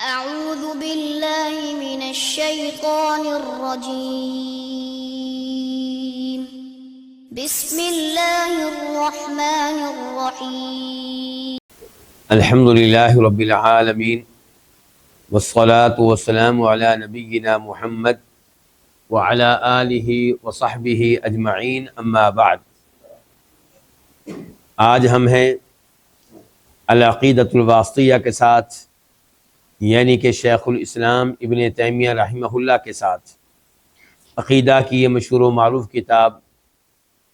أعوذ بالله من الشيطان الرجيم بسم الله الرحمن الرحيم الحمد لله رب العالمين والصلاة والسلام على نبينا محمد وعلى آله وصحبه أجمعين اما بعد۔ آج ہم ہیں العقیدۃ الواسطیہ کے ساتھ، یعنی کہ شیخ الاسلام ابن تیمیہ رحمہ اللہ کے ساتھ عقیدہ کی یہ مشہور و معروف کتاب،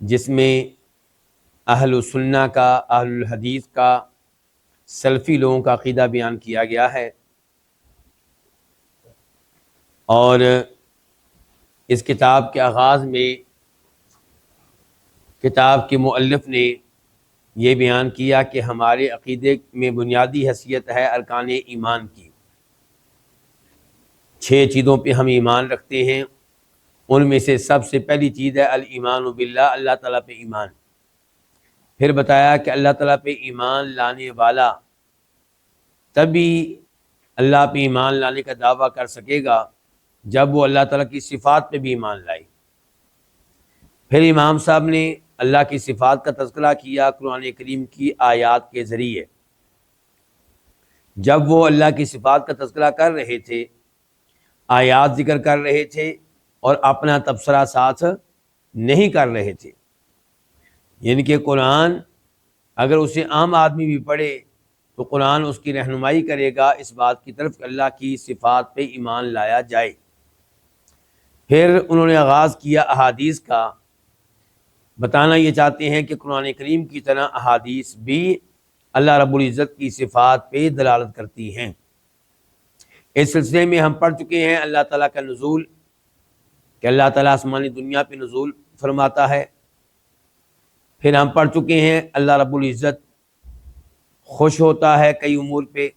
جس میں اہل السنہ کا، اہل الحدیث کا، سلفی لوگوں کا عقیدہ بیان کیا گیا ہے۔ اور اس کتاب کے آغاز میں کتاب کے مؤلف نے یہ بیان کیا کہ ہمارے عقیدے میں بنیادی حیثیت ہے ارکان ایمان کی۔ 6 چیزوں پہ ہم ایمان رکھتے ہیں، ان میں سے سب سے پہلی چیز ہے الایمان باللہ، اللہ تعالیٰ پہ ایمان۔ پھر بتایا کہ اللہ تعالیٰ پہ ایمان لانے والا تبھی اللہ پہ ایمان لانے کا دعویٰ کر سکے گا جب وہ اللہ تعالیٰ کی صفات پہ بھی ایمان لائے۔ پھر امام صاحب نے اللہ کی صفات کا تذکرہ کیا قرآن کریم کی آیات کے ذریعے۔ جب وہ اللہ کی صفات کا تذکرہ کر رہے تھے، آیات ذکر کر رہے تھے اور اپنا تبصرہ ساتھ نہیں کر رہے تھے، یعنی کہ قرآن اگر اسے عام آدمی بھی پڑھے تو قرآن اس کی رہنمائی کرے گا اس بات کی طرف کہ اللہ کی صفات پہ ایمان لایا جائے۔ پھر انہوں نے آغاز کیا احادیث کا، بتانا یہ چاہتے ہیں کہ قرآن کریم کی طرح احادیث بھی اللہ رب العزت کی صفات پہ دلالت کرتی ہیں۔ اس سلسلے میں ہم پڑھ چکے ہیں اللہ تعالیٰ کا نزول، کہ اللہ تعالیٰ آسمانی دنیا پہ نزول فرماتا ہے۔ پھر ہم پڑھ چکے ہیں اللہ رب العزت خوش ہوتا ہے کئی امور پہ۔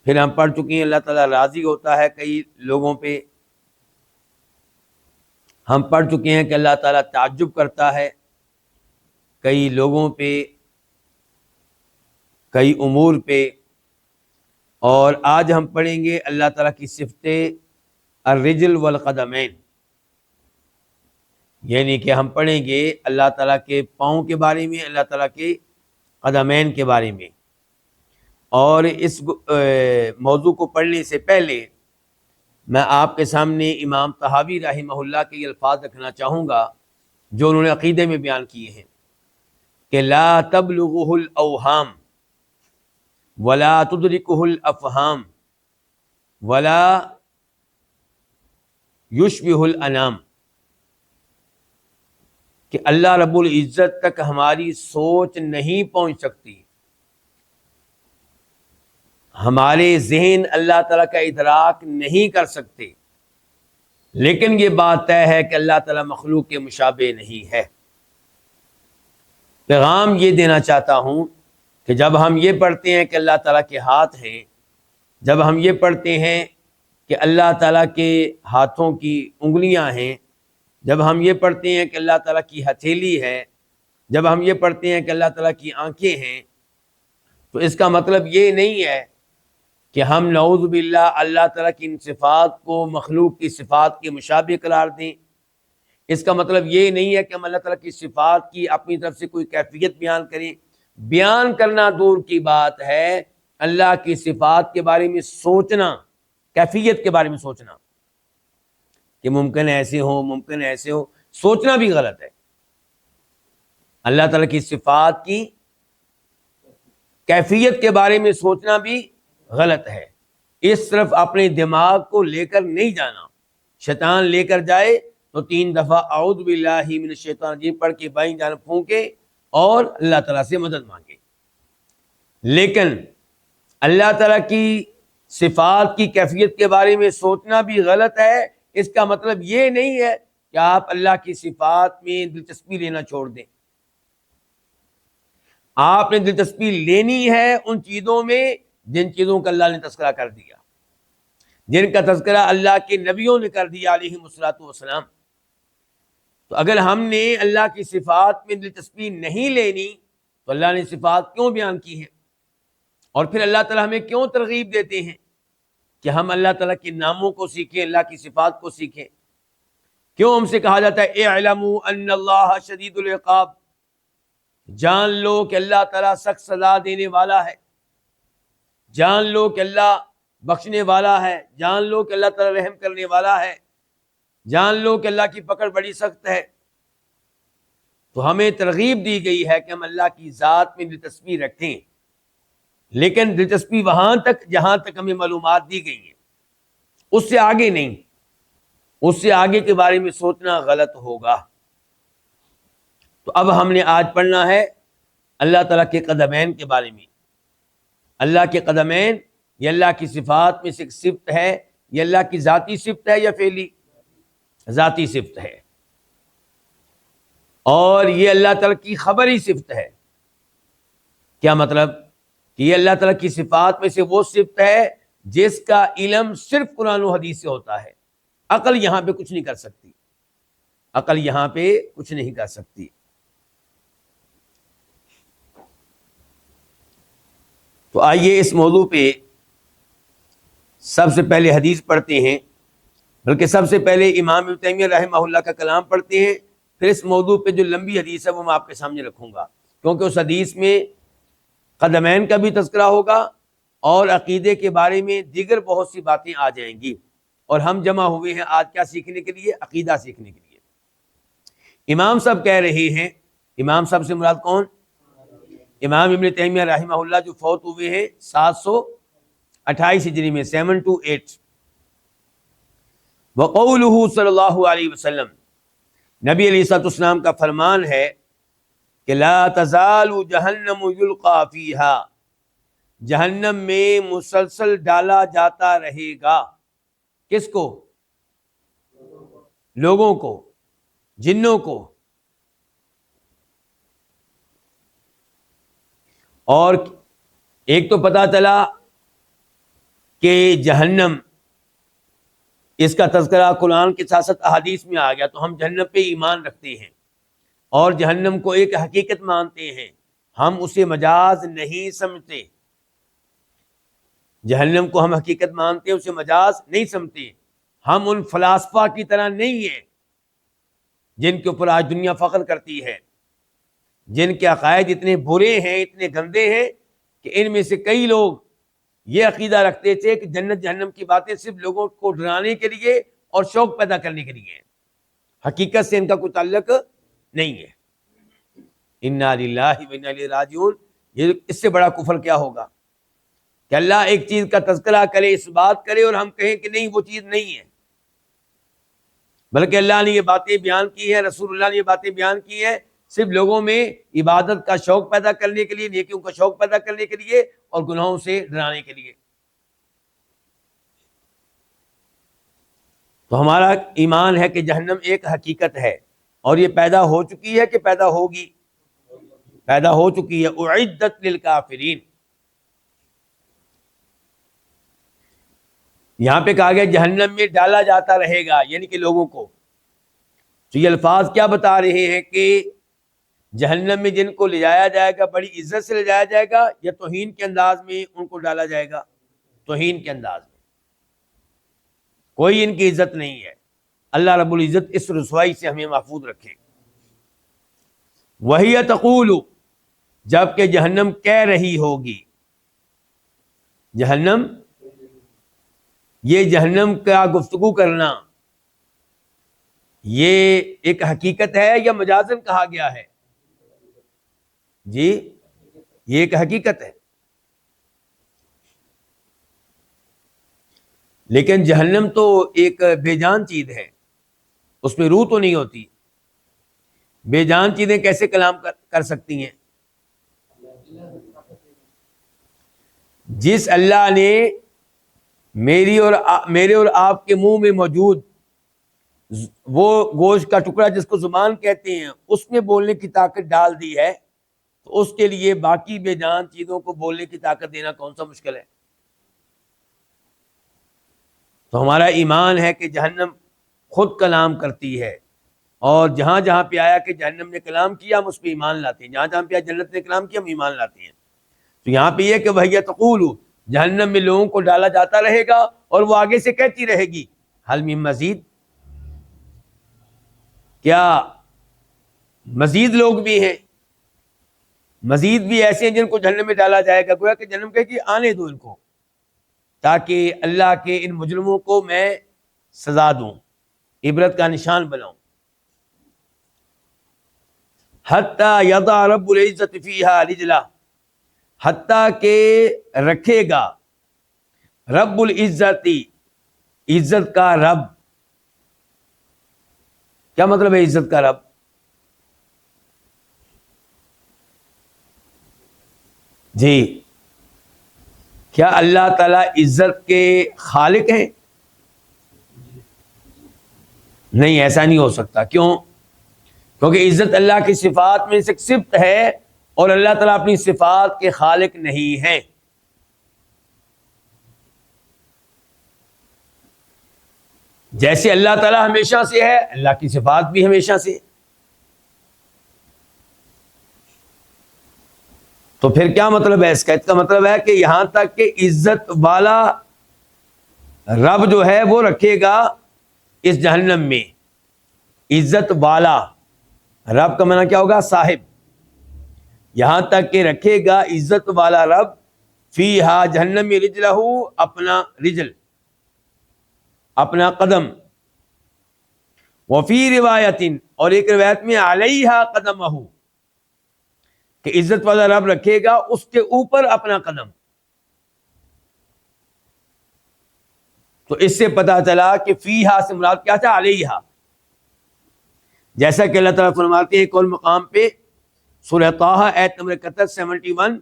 پھر ہم پڑھ چکے ہیں اللہ تعالیٰ راضی ہوتا ہے کئی لوگوں پہ۔ ہم پڑھ چکے ہیں کہ اللہ تعالیٰ تعجب کرتا ہے کئی لوگوں پہ، کئی امور پہ۔ اور آج ہم پڑھیں گے اللہ تعالیٰ کی صفت الرجل والقدمین، یعنی کہ ہم پڑھیں گے اللہ تعالیٰ کے پاؤں کے بارے میں، اللہ تعالیٰ کے قدمین کے بارے میں۔ اور اس موضوع کو پڑھنے سے پہلے میں آپ کے سامنے امام طحاوی رحمہ اللہ کے یہ الفاظ رکھنا چاہوں گا جو انہوں نے عقیدے میں بیان کیے ہیں کہ لا تبلغه الاوہام ولا تدرکه الافہام ولا یشبہ الانام، کہ اللہ رب العزت تک ہماری سوچ نہیں پہنچ سکتی، ہمارے ذہن اللہ تعالیٰ کا ادراک نہیں کر سکتے، لیکن یہ بات طے ہے کہ اللہ تعالیٰ مخلوق کے مشابہ نہیں ہے۔ پیغام یہ دینا چاہتا ہوں کہ جب ہم یہ پڑھتے ہیں کہ اللہ تعالیٰ کے ہاتھ ہیں، جب ہم یہ پڑھتے ہیں کہ اللہ تعالیٰ کے ہاتھوں کی انگلیاں ہیں، جب ہم یہ پڑھتے ہیں کہ اللہ تعالیٰ کی ہتھیلی ہے، جب ہم یہ پڑھتے ہیں کہ اللہ تعالیٰ کی آنکھیں ہیں، تو اس کا مطلب یہ نہیں ہے کہ ہم نعوذ باللہ اللہ تعالیٰ کی ان صفات کو مخلوق کی صفات کے مشابہ قرار دیں۔ اس کا مطلب یہ نہیں ہے کہ ہم اللہ تعالیٰ کی صفات کی اپنی طرف سے کوئی کیفیت بیان کریں۔ بیان کرنا دور کی بات ہے، اللہ کی صفات کے بارے میں سوچنا، کیفیت کے بارے میں سوچنا کہ ممکن ایسے ہو، ممکن ایسے ہو، سوچنا بھی غلط ہے۔ اللہ تعالیٰ کی صفات کی کیفیت کے بارے میں سوچنا بھی غلط ہے۔ اس طرف اپنے دماغ کو لے کر نہیں جانا، شیطان لے کر جائے تو 3 دفعہ اعوذ باللہ من الشیطان الرجیم پڑھ کے بائیں جانب پھونکے اور اللہ تعالیٰ سے مدد مانگے۔ لیکن اللہ تعالیٰ کی صفات کی کیفیت کے بارے میں سوچنا بھی غلط ہے۔ اس کا مطلب یہ نہیں ہے کہ آپ اللہ کی صفات میں دلچسپی لینا چھوڑ دیں۔ آپ نے دلچسپی لینی ہے ان چیزوں میں جن چیزوں کا اللہ نے تذکرہ کر دیا، جن کا تذکرہ اللہ کے نبیوں نے کر دیا علیہ الصلوۃ والسلام۔ تو اگر ہم نے اللہ کی صفات میں دلچسپی نہیں لینی تو اللہ نے صفات کیوں بیان کی ہیں؟ اور پھر اللہ تعالیٰ ہمیں کیوں ترغیب دیتے ہیں کہ ہم اللہ تعالیٰ کے ناموں کو سیکھیں، اللہ کی صفات کو سیکھیں۔ کیوں ہم سے کہا جاتا ہے اعلموا ان اللہ شدید العقاب، جان لو کہ اللہ تعالیٰ سخت سزا دینے والا ہے، جان لو کہ اللہ بخشنے والا ہے، جان لو کہ اللہ تعالیٰ رحم کرنے والا ہے، جان لو کہ اللہ کی پکڑ بڑی سخت ہے۔ تو ہمیں ترغیب دی گئی ہے کہ ہم اللہ کی ذات میں دلچسپی رکھیں، لیکن دلچسپی وہاں تک جہاں تک ہمیں معلومات دی گئی ہیں، اس سے آگے نہیں، اس سے آگے کے بارے میں سوچنا غلط ہوگا۔ تو اب ہم نے آج پڑھنا ہے اللہ تعالیٰ کے قدمین کے بارے میں۔ اللہ کے قدمین یہ اللہ کی صفات میں سے ایک صفت ہے، یہ اللہ کی ذاتی صفت ہے یا فعلی؟ ذاتی صفت ہے، اور یہ اللہ تعالیٰ کی خبری صفت ہے۔ کیا مطلب؟ کہ یہ اللہ تعالیٰ کی صفات میں سے وہ صفت ہے جس کا علم صرف قرآن و حدیث سے ہوتا ہے، عقل یہاں پہ کچھ نہیں کر سکتی، عقل یہاں پہ کچھ نہیں کر سکتی۔ تو آئیے اس موضوع پہ سب سے پہلے حدیث پڑھتے ہیں، بلکہ سب سے پہلے امام ابن تیمیہ رحمہ اللہ کا کلام پڑھتے ہیں، پھر اس موضوع پہ جو لمبی حدیث ہے وہ میں آپ کے سامنے رکھوں گا، کیونکہ اس حدیث میں قدمین کا بھی تذکرہ ہوگا اور عقیدے کے بارے میں دیگر بہت سی باتیں آ جائیں گی، اور ہم جمع ہوئے ہیں آج کیا سیکھنے کے لیے؟ عقیدہ سیکھنے کے لیے۔ امام صاحب کہہ رہے ہیں، امام صاحب سے مراد کون؟ امام ابن تیمیہ رحمہ اللہ، جو فوت ہوئے ہیں 728 ہجری میں، 728۔ وقولہ صلی اللہ علیہ وسلم، نبی علیہ الصلوۃ والسلام کا فرمان ہے کہ لا تزال جہنم یلقا فیہا، جہنم میں مسلسل ڈالا جاتا رہے گا۔ کس کو؟ لوگوں کو، جنوں کو۔ اور ایک تو پتا چلا کہ جہنم، اس کا تذکرہ قرآن کے ساتھ ساتھ احادیث میں آ گیا، تو ہم جہنم پہ ایمان رکھتے ہیں اور جہنم کو ایک حقیقت مانتے ہیں، ہم اسے مجاز نہیں سمجھتے۔ جہنم کو ہم حقیقت مانتے ہیں، اسے مجاز نہیں سمجھتے۔ ہم ان فلاسفہ کی طرح نہیں ہیں جن کے اوپر آج دنیا فخر کرتی ہے، جن کے عقائد اتنے برے ہیں، اتنے گندے ہیں کہ ان میں سے کئی لوگ یہ عقیدہ رکھتے تھے کہ جنت جہنم کی باتیں صرف لوگوں کو ڈرانے کے لیے اور شوق پیدا کرنے کے لیے ہیں، حقیقت سے ان کا کوئی تعلق نہیں ہے۔ انا للہ و انا الیہ راجعون، یہ اس سے بڑا کفر کیا ہوگا کہ اللہ ایک چیز کا تذکرہ کرے، اس بات کرے، اور ہم کہیں کہ نہیں وہ چیز نہیں ہے، بلکہ اللہ نے یہ باتیں بیان کی ہیں، رسول اللہ نے یہ باتیں بیان کی ہیں صرف لوگوں میں عبادت کا شوق پیدا کرنے کے لیے، نیکیوں کا شوق پیدا کرنے کے لیے اور گناہوں سے ڈرانے کے لیے۔ تو ہمارا ایمان ہے کہ جہنم ایک حقیقت ہے، اور یہ پیدا ہو چکی ہے کہ پیدا ہوگی؟ پیدا ہو چکی ہے۔ اعدت للکافرین، یہاں پہ کہا گیا جہنم میں ڈالا جاتا رہے گا، یعنی کہ لوگوں کو۔ تو یہ الفاظ کیا بتا رہے ہیں کہ جہنم میں جن کو لے جایا جائے گا بڑی عزت سے لے جایا جائے گا، یا توہین کے انداز میں ان کو ڈالا جائے گا؟ توہین کے انداز میں، کوئی ان کی عزت نہیں ہے۔ اللہ رب العزت اس رسوائی سے ہمیں محفوظ رکھے۔ وہی تقول، جبکہ جہنم کہہ رہی ہوگی، جہنم، یہ جہنم کا گفتگو کرنا یہ ایک حقیقت ہے یا مجازن کہا گیا ہے؟ جی، یہ ایک حقیقت ہے، لیکن جہنم تو ایک بے جان چیز ہے، اس میں روح تو نہیں ہوتی۔ بے جان چیزیں کیسے کلام کر سکتی ہیں؟ جس اللہ نے میرے اور آپ کے منہ میں موجود وہ گوشت کا ٹکڑا جس کو زبان کہتے ہیں، اس میں بولنے کی طاقت ڈال دی ہے، تو اس کے لیے باقی بے جان چیزوں کو بولنے کی طاقت دینا کون سا مشکل ہے؟ تو ہمارا ایمان ہے کہ جہنم خود کلام کرتی ہے، اور جہاں جہاں پہ آیا کہ جہنم نے کلام کیا ہم اس پہ ایمان لاتے ہیں، جہاں جہاں پہ آیا جنت نے کلام کیا ہم ایمان لاتے ہیں۔ تو یہاں پہ یہ کہ وہی تقول، جہنم میں لوگوں کو ڈالا جاتا رہے گا اور وہ آگے سے کہتی رہے گی حل من مزید، کیا مزید لوگ بھی ہیں، مزید بھی ایسے ہیں جن کو جہنم میں ڈالا جائے گا. گویا کہ جہنم کہے کہ آنے دو ان کو، تاکہ اللہ کے ان مجرموں کو میں سزا دوں، عبرت کا نشان بناؤں. حتی یضع رب العزت فیہا رجلہ، حتیٰ کہ رکھے گا رب العزتی، عزت کا رب. کیا مطلب ہے عزت کا رب؟ جی، کیا اللہ تعالی عزت کے خالق ہیں؟ نہیں، ایسا نہیں ہو سکتا. کیوں؟ کیونکہ عزت اللہ کی صفات میں سے ایک صفت ہے اور اللہ تعالیٰ اپنی صفات کے خالق نہیں ہیں. جیسے اللہ تعالیٰ ہمیشہ سے ہے، اللہ کی صفات بھی ہمیشہ سے. تو پھر کیا مطلب ہے اس کا؟ اس کا مطلب ہے کہ یہاں تک کہ عزت والا رب جو ہے وہ رکھے گا اس جہنم میں. عزت والا رب کا معنی کیا ہوگا؟ صاحب. یہاں تک کہ رکھے گا عزت والا رب فیہا، جہنم میں، رجلہ، اپنا رجل، اپنا قدم. وفی روایت، اور ایک روایت میں علیہا قدمہ، کہ عزت والا رب رکھے گا اس کے اوپر اپنا قدم. تو اس سے پتا چلا کہ فیہا سے مراد کیا تھا؟ علیہا. جیسا کہ اللہ تعالیٰ فرماتے ہیں ایک اور مقام پہ سورہ طٰہٰ آیت نمبر 71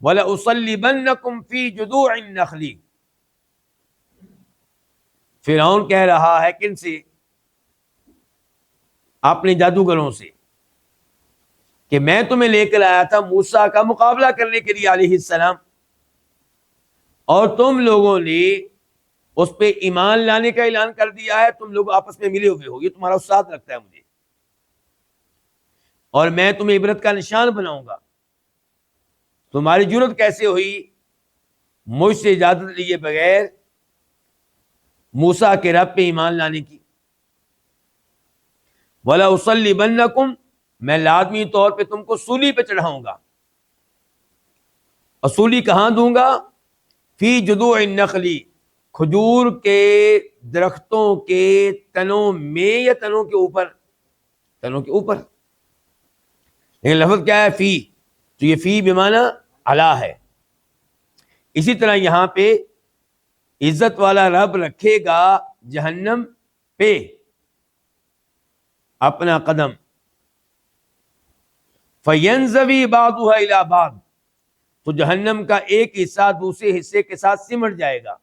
وَلَأُصَلِّبَنَّكُمْ فِي جُذُوعِ النَّخْلِ. فرعون کہہ رہا ہے کن سے؟ اپنے جادوگروں سے، کہ میں تمہیں لے کر آیا تھا موسیٰ کا مقابلہ کرنے کے لیے علیہ السلام، اور تم لوگوں نے اس پہ ایمان لانے کا اعلان کر دیا ہے. تم لوگ آپس میں ملے ہوئے ہو، یہ تمہارا استاد لگتا ہے مجھے، اور میں تمہیں عبرت کا نشان بناؤں گا. تمہاری جرت کیسے ہوئی مجھ سے اجازت لیے بغیر موسیٰ کے رب پہ ایمان لانے کی؟ وَلَأُصَلِّبَنَّكُمْ، میں لازمی طور پہ تم کو سولی پہ چڑھاؤں گا. اور سولی کہاں دوں گا؟ فی جذوع النخل، کھجور کے درختوں کے تنوں میں، یا تنوں کے اوپر؟ تنوں کے اوپر. لیکن لفظ کیا ہے؟ فی. تو یہ فی بمعنی علا ہے. اسی طرح یہاں پہ عزت والا رب رکھے گا جہنم پہ اپنا قدم. فَيَنزَوِي بَعْضُهَا إِلَى بَعْضٍ، تو جہنم کا ایک حصہ دوسرے حصے کے ساتھ سمٹ جائے گا.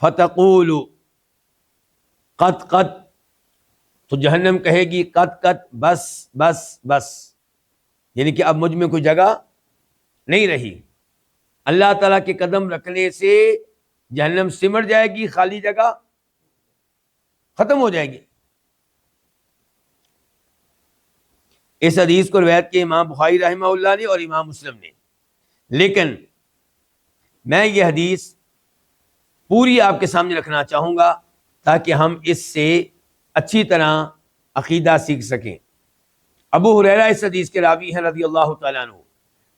فَتَقُولُ قَدْ قَدْ، تو جہنم کہے گی قد قد، بس بس بس، یعنی کہ اب مجھ میں کوئی جگہ نہیں رہی. اللہ تعالیٰ کے قدم رکھنے سے جہنم سمٹ جائے گی، خالی جگہ ختم ہو جائے گی. اس حدیث کو روایت کی امام بخاری رحمہ اللہ نے اور امام مسلم نے. لیکن میں یہ حدیث پوری آپ کے سامنے رکھنا چاہوں گا تاکہ ہم اس سے اچھی طرح عقیدہ سیکھ سکیں. ابو ہریرہ اس حدیث کے راوی ہیں رضی اللہ تعالیٰ عنہ.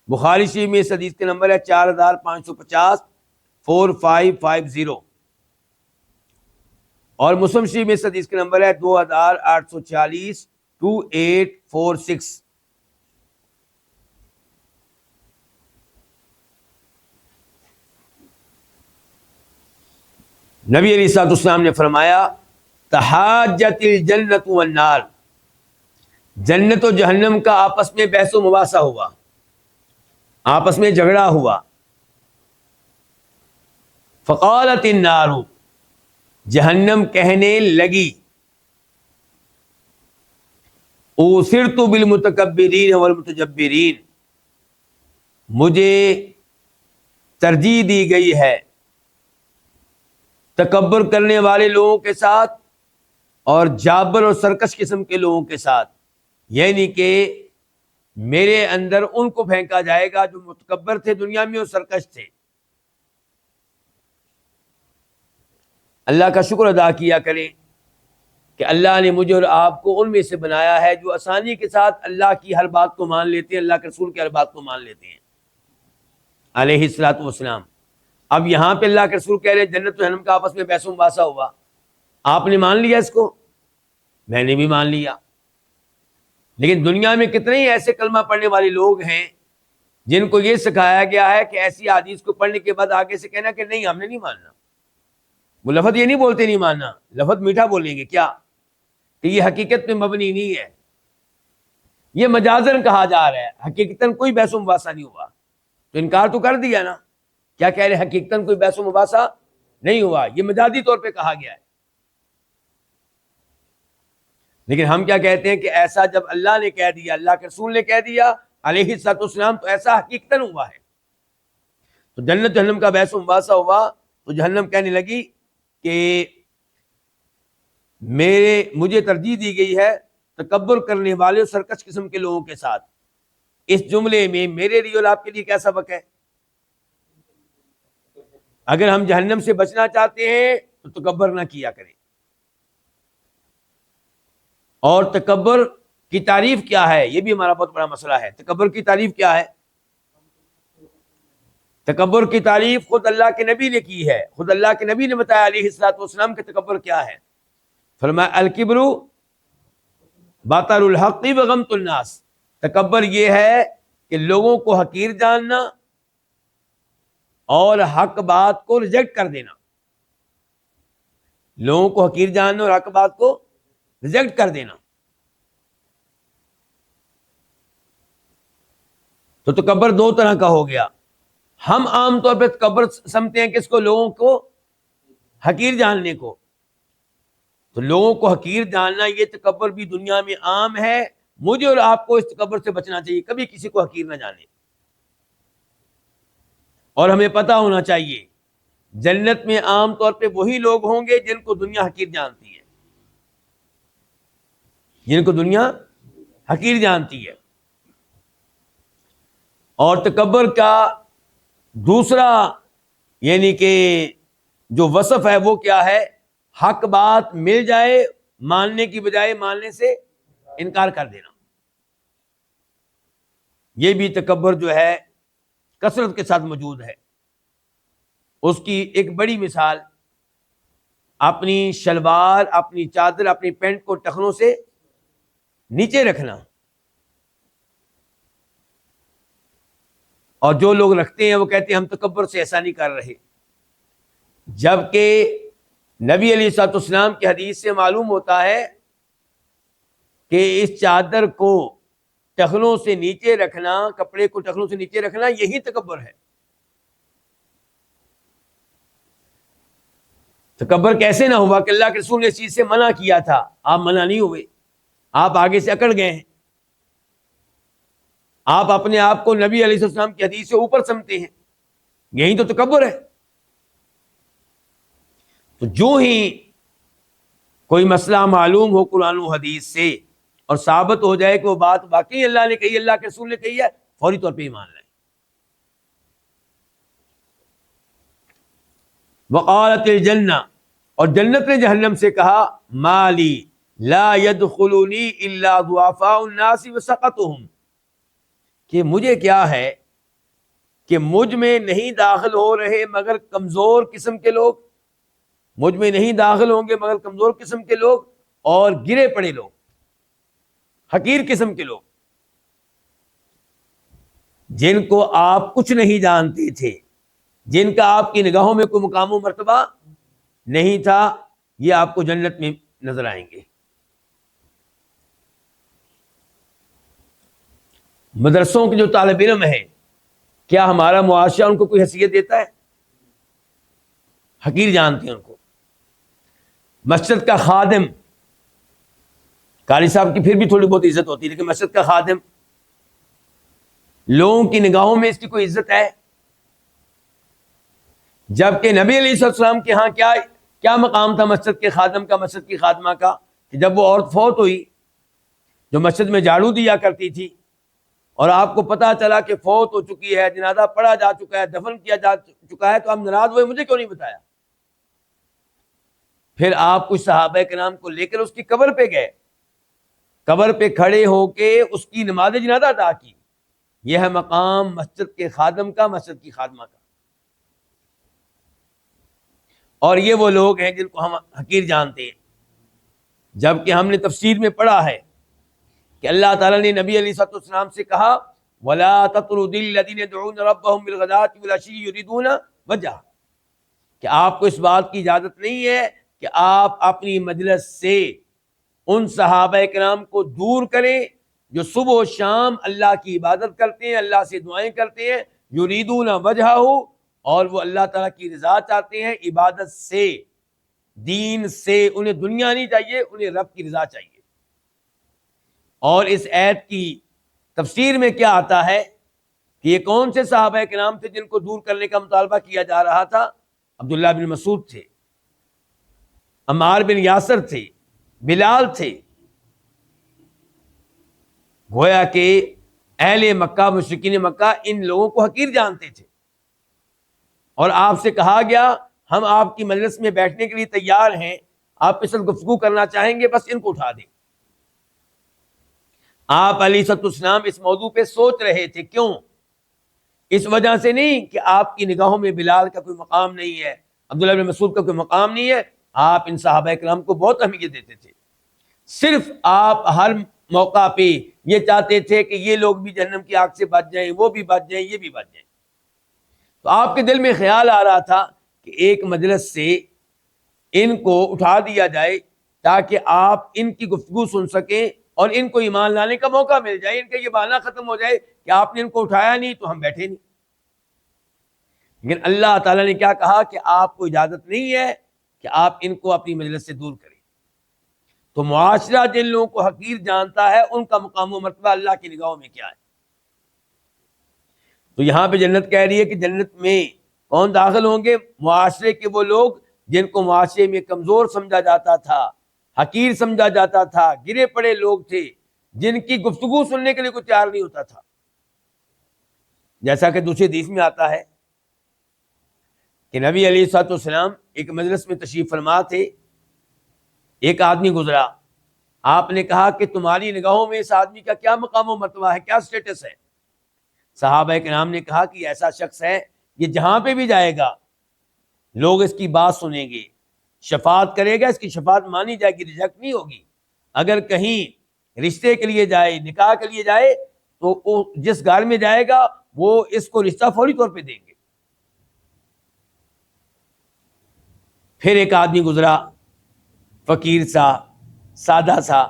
بخاری شریف میں اس حدیث کا نمبر ہے 4550 4550، اور مسلم شریف میں اس حدیث کا نمبر ہے 2846 2846. نبی علیہ الصلوۃ والسلام نے فرمایا تحاجت الجنت والنار، جنت و جہنم کا آپس میں بحث و مباحثہ ہوا، آپس میں جھگڑا ہوا. فقالت النار، جہنم کہنے لگی اوثرت بالمتکبرین والمتجبرین، مجھے ترجیح دی گئی ہے تکبر کرنے والے لوگوں کے ساتھ اور جابر اور سرکش قسم کے لوگوں کے ساتھ. یعنی کہ میرے اندر ان کو پھینکا جائے گا جو متکبر تھے دنیا میں اور سرکش تھے۔ اللہ کا شکر ادا کیا کریں کہ اللہ نے مجھے اور آپ کو ان میں سے بنایا ہے جو آسانی کے ساتھ اللہ کی ہر بات کو مان لیتے ہیں، اللہ کے رسول کی ہر بات کو مان لیتے ہیں علیہ الصلوۃ والسلام۔ اب یہاں پہ اللہ کے رسول کہہ رہے ہیں جنت و جہنم کا آپس میں بحث و مباحثہ ہوا، آپ نے مان لیا اس کو، میں نے بھی مان لیا۔ لیکن دنیا میں کتنے ہی ایسے کلمہ پڑھنے والے لوگ ہیں جن کو یہ سکھایا گیا ہے کہ ایسی حدیث کو پڑھنے کے بعد آگے سے کہنا کہ نہیں ہم نے نہیں ماننا۔ وہ لفظ یہ نہیں بولتے نہیں ماننا، لفظ میٹھا بولیں گے کیا کہ یہ حقیقت میں مبنی نہیں ہے، یہ مجازن کہا جا رہا ہے، حقیقتاً کوئی بحث و مباحثہ نہیں ہوا، تو انکار تو کر دیا نا، کیا کہہ رہے حقیقتاً کوئی بحث و مباحثہ نہیں ہوا، یہ مجازی طور پہ کہا گیا ہے۔ لیکن ہم کیا کہتے ہیں کہ ایسا جب اللہ نے کہہ دیا، اللہ کے رسول نے کہہ دیا علیہ الصلوۃ والسلام، تو ایسا حقیقتاً ہوا ہے۔ تو جنت جہنم کا بحث و مباحثہ ہوا تو جہنم کہنے لگی کہ مجھے ترجیح دی گئی ہے تکبر کرنے والے اور سرکش قسم کے لوگوں کے ساتھ۔ اس جملے میں میرے لیے اور آپ کے لیے کیا سبق ہے؟ اگر ہم جہنم سے بچنا چاہتے ہیں تو تکبر نہ کیا کریں۔ اور تکبر کی تعریف کیا ہے، یہ بھی ہمارا بہت بڑا مسئلہ ہے۔ تکبر کی تعریف کیا ہے؟ تکبر کی تعریف خود اللہ کے نبی نے کی ہے، خود اللہ کے نبی نے بتایا علیہ الصلوۃ والسلام کہ تکبر کیا ہے۔ فرمایا الکبر بطر الحق وغمط الناس، تکبر یہ ہے کہ لوگوں کو حقیر جاننا اور حق بات کو ریجیکٹ کر دینا، لوگوں کو حقیر جاننا اور حق بات کو ریجیکٹ کر دینا۔ تو تکبر دو طرح کا ہو گیا۔ ہم عام طور پہ تکبر سمجھتے ہیں کس کو؟ لوگوں کو حقیر جاننے کو۔ تو لوگوں کو حقیر جاننا یہ تکبر بھی دنیا میں عام ہے، مجھے اور آپ کو اس تکبر سے بچنا چاہیے، کبھی کسی کو حقیر نہ جانے۔ اور ہمیں پتہ ہونا چاہیے جنت میں عام طور پہ وہی لوگ ہوں گے جن کو دنیا حقیر جانتی ہے، جن کو دنیا حقیر جانتی ہے۔ اور تکبر کا دوسرا یعنی کہ جو وصف ہے وہ کیا ہے؟ حق بات مل جائے ماننے کی بجائے ماننے سے انکار کر دینا۔ یہ بھی تکبر جو ہے کثرت کے ساتھ موجود ہے۔ اس کی ایک بڑی مثال اپنی شلوار، اپنی چادر، اپنی پینٹ کو ٹخنوں سے نیچے رکھنا، اور جو لوگ رکھتے ہیں وہ کہتے ہیں ہم تکبر سے ایسا نہیں کر رہے، جبکہ نبی علیہ الصلوۃ والسلام کی حدیث سے معلوم ہوتا ہے کہ اس چادر کو ٹخنوں سے نیچے رکھنا، کپڑے کو ٹخنوں سے نیچے رکھنا، یہی تکبر ہے۔ تکبر کیسے نہ ہوا کہ اللہ کے رسول نے اس چیز سے منع کیا تھا، آپ منع نہیں ہوئے، آپ آگے سے اکڑ گئے ہیں، آپ اپنے آپ کو نبی علیہ السلام کی حدیث سے اوپر سمجھتے ہیں، یہی تو تکبر ہے۔ تو جو ہی کوئی مسئلہ معلوم ہو قرآن و حدیث سے اور ثابت ہو جائے کہ وہ بات واقعی اللہ نے کہی، اللہ کے رسول نے کہی ہے، فوری طور پہ ایمان لائیں۔ وقالت الجنہ، اور جنت نے جہنم سے کہا مالی لا يدخلنی الا ضعفاء الناس وسقطهم، کہ مجھے کیا ہے کہ مجھ میں نہیں داخل ہو رہے مگر کمزور قسم کے لوگ، مجھ میں نہیں داخل ہوں گے مگر کمزور قسم کے لوگ اور گرے پڑے لوگ، حقیر قسم کے لوگ، جن کو آپ کچھ نہیں جانتے تھے، جن کا آپ کی نگاہوں میں کوئی مقام و مرتبہ نہیں تھا، یہ آپ کو جنت میں نظر آئیں گے۔ مدرسوں کے جو طالب علم ہیں، کیا ہمارا معاشرہ ان کو کوئی حیثیت دیتا ہے؟ حقیر جانتے ہیں ان کو۔ مسجد کا خادم، قاری صاحب کی پھر بھی تھوڑی بہت عزت ہوتی ہے، لیکن مسجد کا خادم، لوگوں کی نگاہوں میں اس کی کوئی عزت ہے؟ جبکہ نبی علیہ السلام کے ہاں کیا مقام تھا مسجد کے خادم کا، مسجد کی خادمہ کا، کہ جب وہ عورت فوت ہوئی جو مسجد میں جھاڑو دیا کرتی تھی اور آپ کو پتا چلا کہ فوت ہو چکی ہے، جنازہ پڑھا جا چکا ہے، دفن کیا جا چکا ہے، تو آپ ناراض ہوئے مجھے کیوں نہیں بتایا؟ پھر آپ کچھ صحابہ کرام کو لے کر اس کی قبر پہ گئے، قبر پہ کھڑے ہو کے اس کی نماز جنازہ ادا کی۔ یہ ہے مقام مسجد کے خادم کا، مسجد کی خادمہ کا۔ اور یہ وہ لوگ ہیں جن کو ہم حقیر جانتے ہیں، جبکہ ہم نے تفسیر میں پڑھا ہے کہ اللہ تعالیٰ نے نبی علیہ الصلوۃ والسلام سے کہا وَلَا تَطْرُدِ الَّذِينَ يَدْعُونَ رَبَّهُمْ بِالْغَدَاةِ وَالْعَشِيِّ يُرِيدُونَ وَجْهَهُ، کہ آپ کو اس بات کی اجازت نہیں ہے کہ آپ اپنی مجلس سے ان صحابہ کرام کو دور کریں جو صبح و شام اللہ کی عبادت کرتے ہیں، اللہ سے دعائیں کرتے ہیں، یریدون وجہہ، اور وہ اللہ تعالیٰ کی رضا چاہتے ہیں عبادت سے، دین سے۔ انہیں دنیا نہیں چاہیے، انہیں رب کی رضا چاہیے۔ اور اس آیت کی تفسیر میں کیا آتا ہے کہ یہ کون سے صحابہ کرام تھے جن کو دور کرنے کا مطالبہ کیا جا رہا تھا؟ عبداللہ بن مسعود تھے، عمار بن یاسر تھے، بلال تھے۔ گویا کہ اہل مکہ، مشرکین مکہ ان لوگوں کو حقیر جانتے تھے، اور آپ سے کہا گیا ہم آپ کی مجلس میں بیٹھنے کے لیے تیار ہیں، آپ کے ساتھ گفتگو کرنا چاہیں گے، بس ان کو اٹھا دیں۔ آپ علیہ الصلوۃ والسلام اس موضوع پہ سوچ رہے تھے، کیوں؟ اس وجہ سے نہیں کہ آپ کی نگاہوں میں بلال کا کوئی مقام نہیں ہے، عبداللہ بن مسعود کا کوئی مقام نہیں ہے، آپ ان صحابہ کرام کو بہت اہمیت دیتے تھے۔ صرف آپ ہر موقع پہ یہ چاہتے تھے کہ یہ لوگ بھی جہنم کی آگ سے بچ جائیں، وہ بھی بچ جائیں، یہ بھی بچ جائیں۔ تو آپ کے دل میں خیال آ رہا تھا کہ ایک مجلس سے ان کو اٹھا دیا جائے تاکہ آپ ان کی گفتگو سن سکیں اور ان کو ایمان لانے کا موقع مل جائے، ان کا یہ بہانہ ختم ہو جائے کہ آپ نے ان کو اٹھایا نہیں تو ہم بیٹھے نہیں۔ لیکن اللہ تعالیٰ نے کیا کہا کہ آپ کو اجازت نہیں ہے کہ آپ ان کو اپنی مجلس سے دور کریں۔ تو معاشرہ جن لوگوں کو حقیر جانتا ہے ان کا مقام و مرتبہ اللہ کی نگاہوں میں کیا ہے؟ تو یہاں پہ جنت کہہ رہی ہے کہ جنت میں کون داخل ہوں گے؟ معاشرے کے وہ لوگ جن کو معاشرے میں کمزور سمجھا جاتا تھا، حقیر سمجھا جاتا تھا، گرے پڑے لوگ تھے، جن کی گفتگو سننے کے لیے کوئی تیار نہیں ہوتا تھا۔ جیسا کہ دوسری حدیث میں آتا ہے کہ نبی علیہ الصلوۃ والسلام ایک مجلس میں تشریف فرما تھے، ایک آدمی گزرا، آپ نے کہا کہ تمہاری نگاہوں میں اس آدمی کا کیا مقام و مرتبہ ہے، کیا سٹیٹس ہے؟ صحابہ کرام نے کہا کہ ایسا شخص ہے یہ جہاں پہ بھی جائے گا لوگ اس کی بات سنیں گے، شفاعت کرے گا، اس کی شفاعت مانی جائے گی، ریجیکٹ نہیں ہوگی۔ اگر کہیں رشتے کے لیے جائے، نکاح کے لیے جائے، تو وہ جس گھر میں جائے گا وہ اس کو رشتہ فوری طور پہ دیں گے۔ پھر ایک آدمی گزرا، فقیر سا، سادہ سا،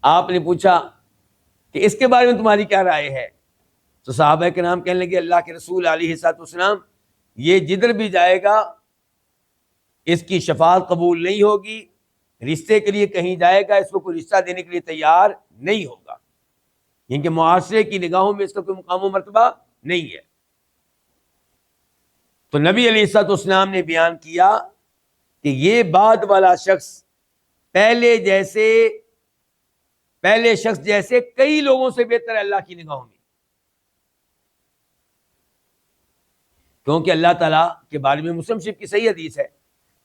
آپ نے پوچھا کہ اس کے بارے میں تمہاری کیا رائے ہے؟ تو صحابہ کے نام کہنے لگے اللہ کے رسول علیہ الصلوۃ والسلام یہ جدھر بھی جائے گا اس کی شفاعت قبول نہیں ہوگی، رشتے کے لیے کہیں جائے گا اس کو کوئی رشتہ دینے کے لیے تیار نہیں ہوگا، کیونکہ معاشرے کی نگاہوں میں اس کا کوئی مقام و مرتبہ نہیں ہے۔ تو نبی علیہ الصلوۃ والسلام نے بیان کیا کہ یہ بعد والا شخص پہلے شخص جیسے کئی لوگوں سے بہتر ہے اللہ کی نگاہوں میں، کیونکہ اللہ تعالیٰ کے بارے میں مسلم شریف کی صحیح حدیث ہے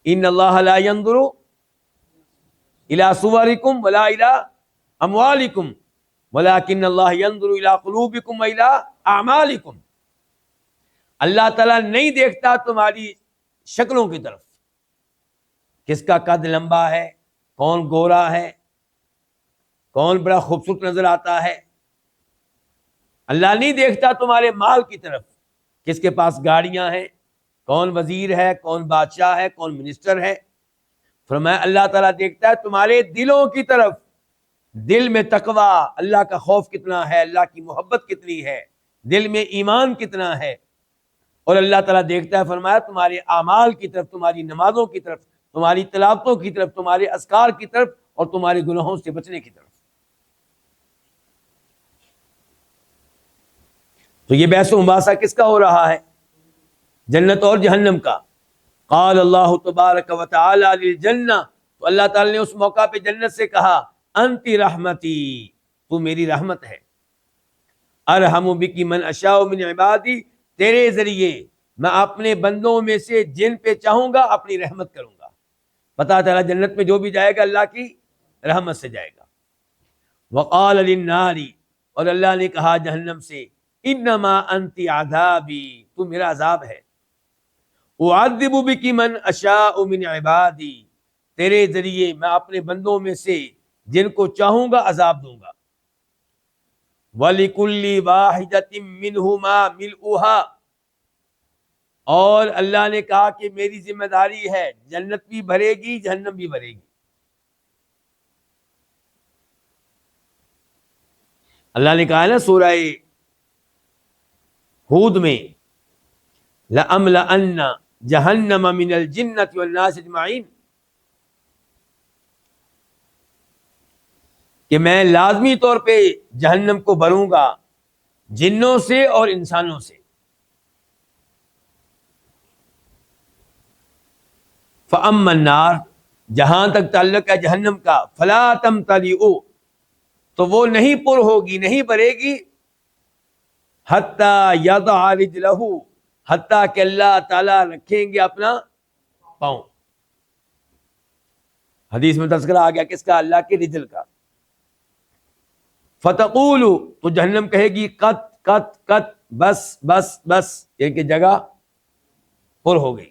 ان اللہ لا ينظر الى صورکم ولا الى اموالکم ولکن اللہ ينظر الى قلوبکم والى اعمالکم۔ اللہ تعالیٰ نہیں دیکھتا تمہاری شکلوں کی طرف، کس کا قد لمبا ہے، کون گورا ہے، کون بڑا خوبصورت نظر آتا ہے۔ اللہ نہیں دیکھتا تمہارے مال کی طرف، کس کے پاس گاڑیاں ہیں، کون وزیر ہے، کون بادشاہ ہے، کون منسٹر ہے۔ فرمایا اللہ تعالیٰ دیکھتا ہے تمہارے دلوں کی طرف، دل میں تقوی، اللہ کا خوف کتنا ہے، اللہ کی محبت کتنی ہے، دل میں ایمان کتنا ہے۔ اور اللہ تعالیٰ دیکھتا ہے فرمایا تمہارے اعمال کی طرف، تمہاری نمازوں کی طرف، تمہاری تلاوتوں کی طرف، تمہارے اذکار کی طرف، اور تمہارے گناہوں سے بچنے کی طرف۔ تو یہ بحث و مباحثہ کس کا ہو رہا ہے؟ جنت اور جہنم کا۔ قال اللہ تبارک و تعالی للجنہ، تو اللہ تعالی نے اس موقع پہ جنت سے کہا انتی رحمتی، تو میری رحمت ہے، ارحم بک من اشاء من عبادی، تیرے ذریعے میں اپنے بندوں میں سے جن پہ چاہوں گا اپنی رحمت کروں گا. پتہ چلا جنت میں جو بھی جائے گا اللہ کی رحمت سے جائے گا. وقال للنار، اور اللہ نے کہا جہنم سے، انما انت عذابی، تو میرا عذاب ہے. اعذب بک من اشاء من عبادی، تیرے ذریعے میں اپنے بندوں میں سے جن کو چاہوں گا عذاب دوں گا. وَلِكُلِّ وَاحِدَةٍ مِّنْهُمَا مِلْؤُهَا، اور اللہ نے کہا کہ میری ذمہ داری ہے، جنت بھی بھرے گی جہنم بھی بھرے گی. اللہ نے کہا ہے نا سورہ ہود میں، لَأَمْلَأَنَّ جَهَنَّمَ مِنَ الْجِنَّةِ وَالنَّاسِ اجمعین، کہ میں لازمی طور پہ جہنم کو بھروں گا جنوں سے اور انسانوں سے. فَأَمَّا النَّارُ، جہاں تک تعلق ہے جہنم کا، فَلَا تَمْتَلِئُ، تو وہ نہیں پر ہوگی، نہیں بھرے گی، حَتَّى يَضَعَ رِجْلَهُ، حتیٰ کہ اللہ تعالیٰ رکھیں گے اپنا پاؤں. حدیث میں تذکرہ آ گیا کس کا؟ اللہ کے رجل کا. فتقول، تو جہنم کہے گی قط قط قط، بس بس بس، یہ کہ جگہ پر ہو گئی.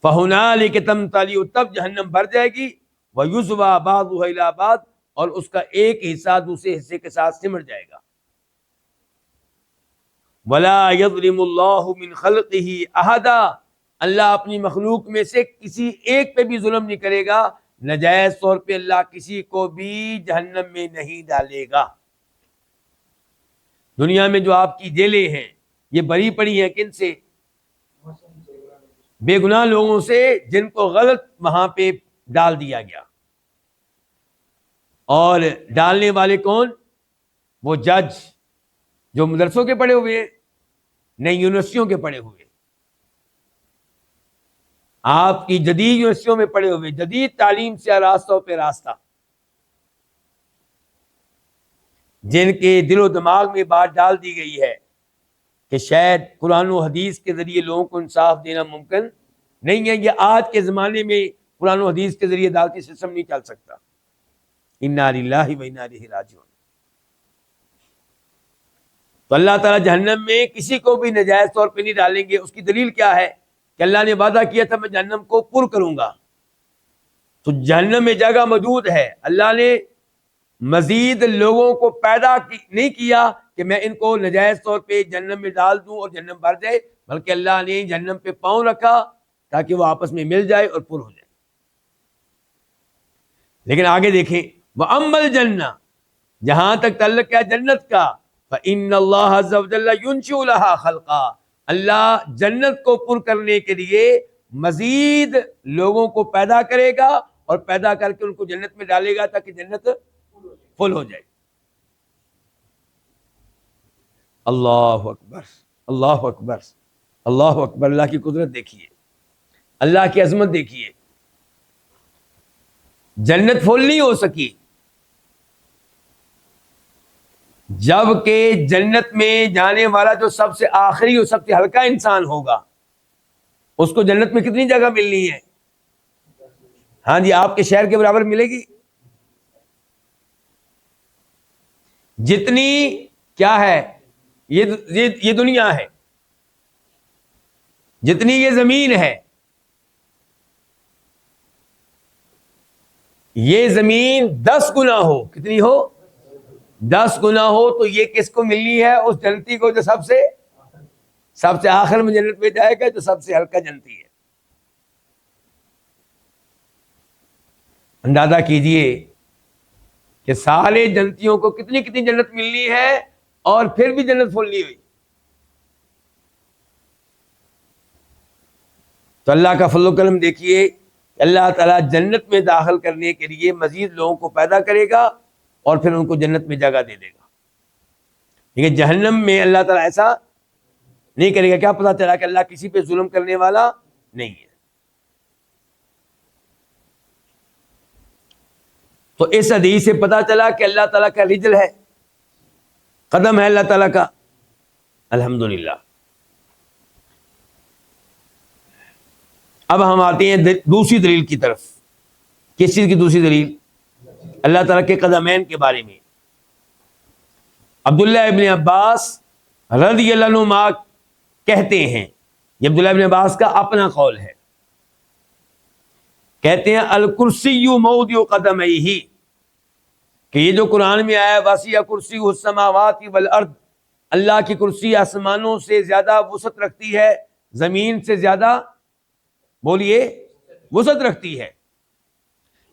فَهُنَالِكَ تَمْتَلِئُ، تب جہنم بھر جائے گی. وَيُزْوَى بَعْضُهَا إِلَىٰ بَعْضٍ، اور اس کا ایک حصہ دوسرے حصے کے ساتھ سمٹ جائے گا. وَلَا يَظْلِمُ اللَّهُ مِنْ خَلْقِهِ أَحَدًا، اللہ اپنی مخلوق میں سے کسی ایک پہ بھی ظلم نہیں کرے گا. نجائز طور پہ اللہ کسی کو بھی جہنم میں نہیں ڈالے گا. دنیا میں جو آپ کی جیلیں ہیں یہ بری پڑی ہیں کن سے؟ بے گناہ لوگوں سے جن کو غلط وہاں پہ ڈال دیا گیا. اور ڈالنے والے کون؟ وہ جج جو مدرسوں کے پڑھے ہوئے ہیں، نہیں یونیورسٹیوں کے پڑھے ہوئے، آپ کی جدید یونیورسٹیوں میں پڑھے ہوئے، جدید تعلیم سے راستوں پہ راستہ، جن کے دل و دماغ میں بات ڈال دی گئی ہے کہ شاید قرآن و حدیث کے ذریعے لوگوں کو انصاف دینا ممکن نہیں ہے. یہ آج کے زمانے میں قرآن و حدیث کے ذریعے عدالتی سسٹم نہیں چل سکتا. انا للہ و انا الیہ راجعون. تو اللہ تعالیٰ جہنم میں کسی کو بھی نجائز طور پہ نہیں ڈالیں گے. اس کی دلیل کیا ہے؟ کہ اللہ نے وعدہ کیا تھا میں جہنم کو پر کروں گا. تو جہنم میں جگہ موجود ہے. اللہ نے مزید لوگوں کو پیدا نہیں کیا کہ میں ان کو نجائز طور پہ جہنم میں ڈال دوں اور جہنم بھر جائے، بلکہ اللہ نے جہنم پہ پاؤں رکھا تاکہ وہ آپس میں مل جائے اور پر ہو جائے. لیکن آگے دیکھیں، وَأَمَّا الْجَنَّةُ، جہاں تک تعلق ہے جنت کا، فَإِنَّ اللَّهَ عَزَّ وَجَلَّ يُنشِئُ لَهَا خَلْقًا، اللہ جنت کو پر کرنے کے لیے مزید لوگوں کو پیدا کرے گا اور پیدا کر کے ان کو جنت میں ڈالے گا تاکہ جنت فل ہو جائے. اللہ اکبر، اللہ اکبر، اللہ اکبر. اللہ کی قدرت دیکھیے، اللہ کی عظمت دیکھیے. جنت فل نہیں ہو سکی جب کہ جنت میں جانے والا جو سب سے آخری اور سب سے ہلکا انسان ہوگا اس کو جنت میں کتنی جگہ ملنی ہے؟ ہاں جی، آپ کے شہر کے برابر ملے گی. جتنی کیا ہے یہ دنیا ہے، جتنی یہ زمین ہے، یہ زمین 10 گنا ہو، کتنی ہو؟ 10 گنا ہو تو یہ کس کو ملنی ہے؟ اس جنتی کو جو سب سے آخر میں جنت میں جائے گا، جو سب سے ہلکا جنتی ہے. اندازہ کیجئے کہ سارے جنتیوں کو کتنی جنت ملنی ہے اور پھر بھی جنت فل نہیں ہوئی. تو اللہ کا فضل و کرم دیکھیے، اللہ تعالیٰ جنت میں داخل کرنے کے لیے مزید لوگوں کو پیدا کرے گا اور پھر ان کو جنت میں جگہ دے دے گا. لیکن جہنم میں اللہ تعالیٰ ایسا نہیں کرے گا. کیا پتہ چلا کہ اللہ کسی پہ ظلم کرنے والا نہیں ہے. تو اس حدیث سے پتہ چلا کہ اللہ تعالیٰ کا رجل ہے. قدم ہے اللہ تعالیٰ کا، الحمدللہ۔ اب ہم آتے ہیں دوسری دلیل کی طرف۔ کس چیز کی دوسری دلیل؟ اللہ تعالیٰ کے قدمین کے بارے میں۔ عبداللہ ابن عباس رضی اللہ عنہما کہتے ہیں، یہ عبداللہ ابن عباس کا اپنا قول ہے، کہتے ہیں الکرسی موضع قدمیہ، کہ یہ جو قرآن میں آیا وسیع کرسیہ السماوات والارض، اللہ کی کرسی آسمانوں سے زیادہ وسعت رکھتی ہے، زمین سے زیادہ بولیے وسعت رکھتی ہے۔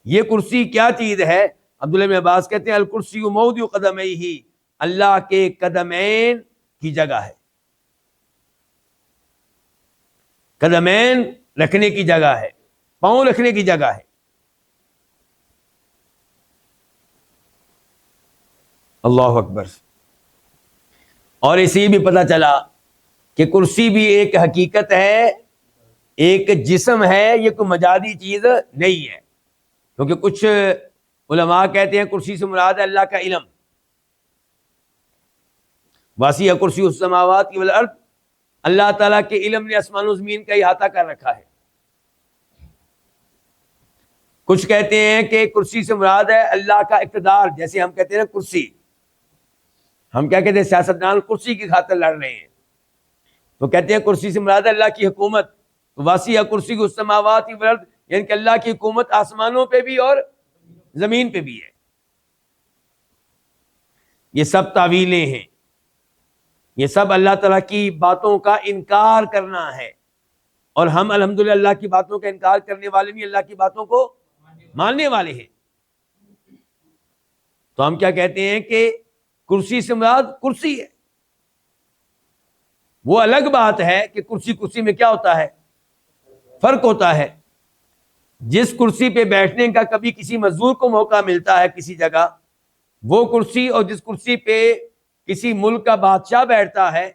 یہ کرسی کیا چیز ہے؟ عبداللہ بن عباس کہتے ہیں الکرسی موضع قدمیہ، اللہ کے قدمین کی جگہ ہے، قدمین رکھنے کی جگہ ہے، پاؤں رکھنے کی جگہ ہے۔ اللہ اکبر۔ اور اسی بھی پتہ چلا کہ کرسی بھی ایک حقیقت ہے، ایک جسم ہے، یہ کوئی مجازی چیز نہیں ہے، کیونکہ کچھ علماء کہتے ہیں کرسی سے مراد ہے اللہ کا علم، وسیع کرسی السماوات والارض، اللہ تعالیٰ کے علم نے آسمان و زمین کا احاطہ کر رکھا ہے۔ کچھ کہتے ہیں کہ کرسی سے مراد ہے اللہ کا اقتدار، جیسے ہم کہتے ہیں نا کرسی، ہم کیا کہتے ہیں سیاستدان کرسی کی خاطر لڑ رہے ہیں، تو کہتے ہیں کرسی سے مراد ہے اللہ کی حکومت، وسیع کرسی السماوات والارض، یعنی کہ اللہ کی حکومت آسمانوں پہ بھی اور زمین پہ بھی ہے۔ یہ سب تعویلیں ہیں، یہ سب اللہ تعالیٰ کی باتوں کا انکار کرنا ہے، اور ہم الحمدللہ اللہ کی باتوں کا انکار کرنے والے نہیں، اللہ کی باتوں کو ماننے والے ہیں۔ تو ہم کیا کہتے ہیں کہ کرسی سے مراد کرسی ہے۔ وہ الگ بات ہے کہ کرسی میں کیا ہوتا ہے، فرق ہوتا ہے۔ جس کرسی پہ بیٹھنے کا کبھی کسی مزدور کو موقع ملتا ہے کسی جگہ، وہ کرسی، اور جس کرسی پہ کسی ملک کا بادشاہ بیٹھتا ہے،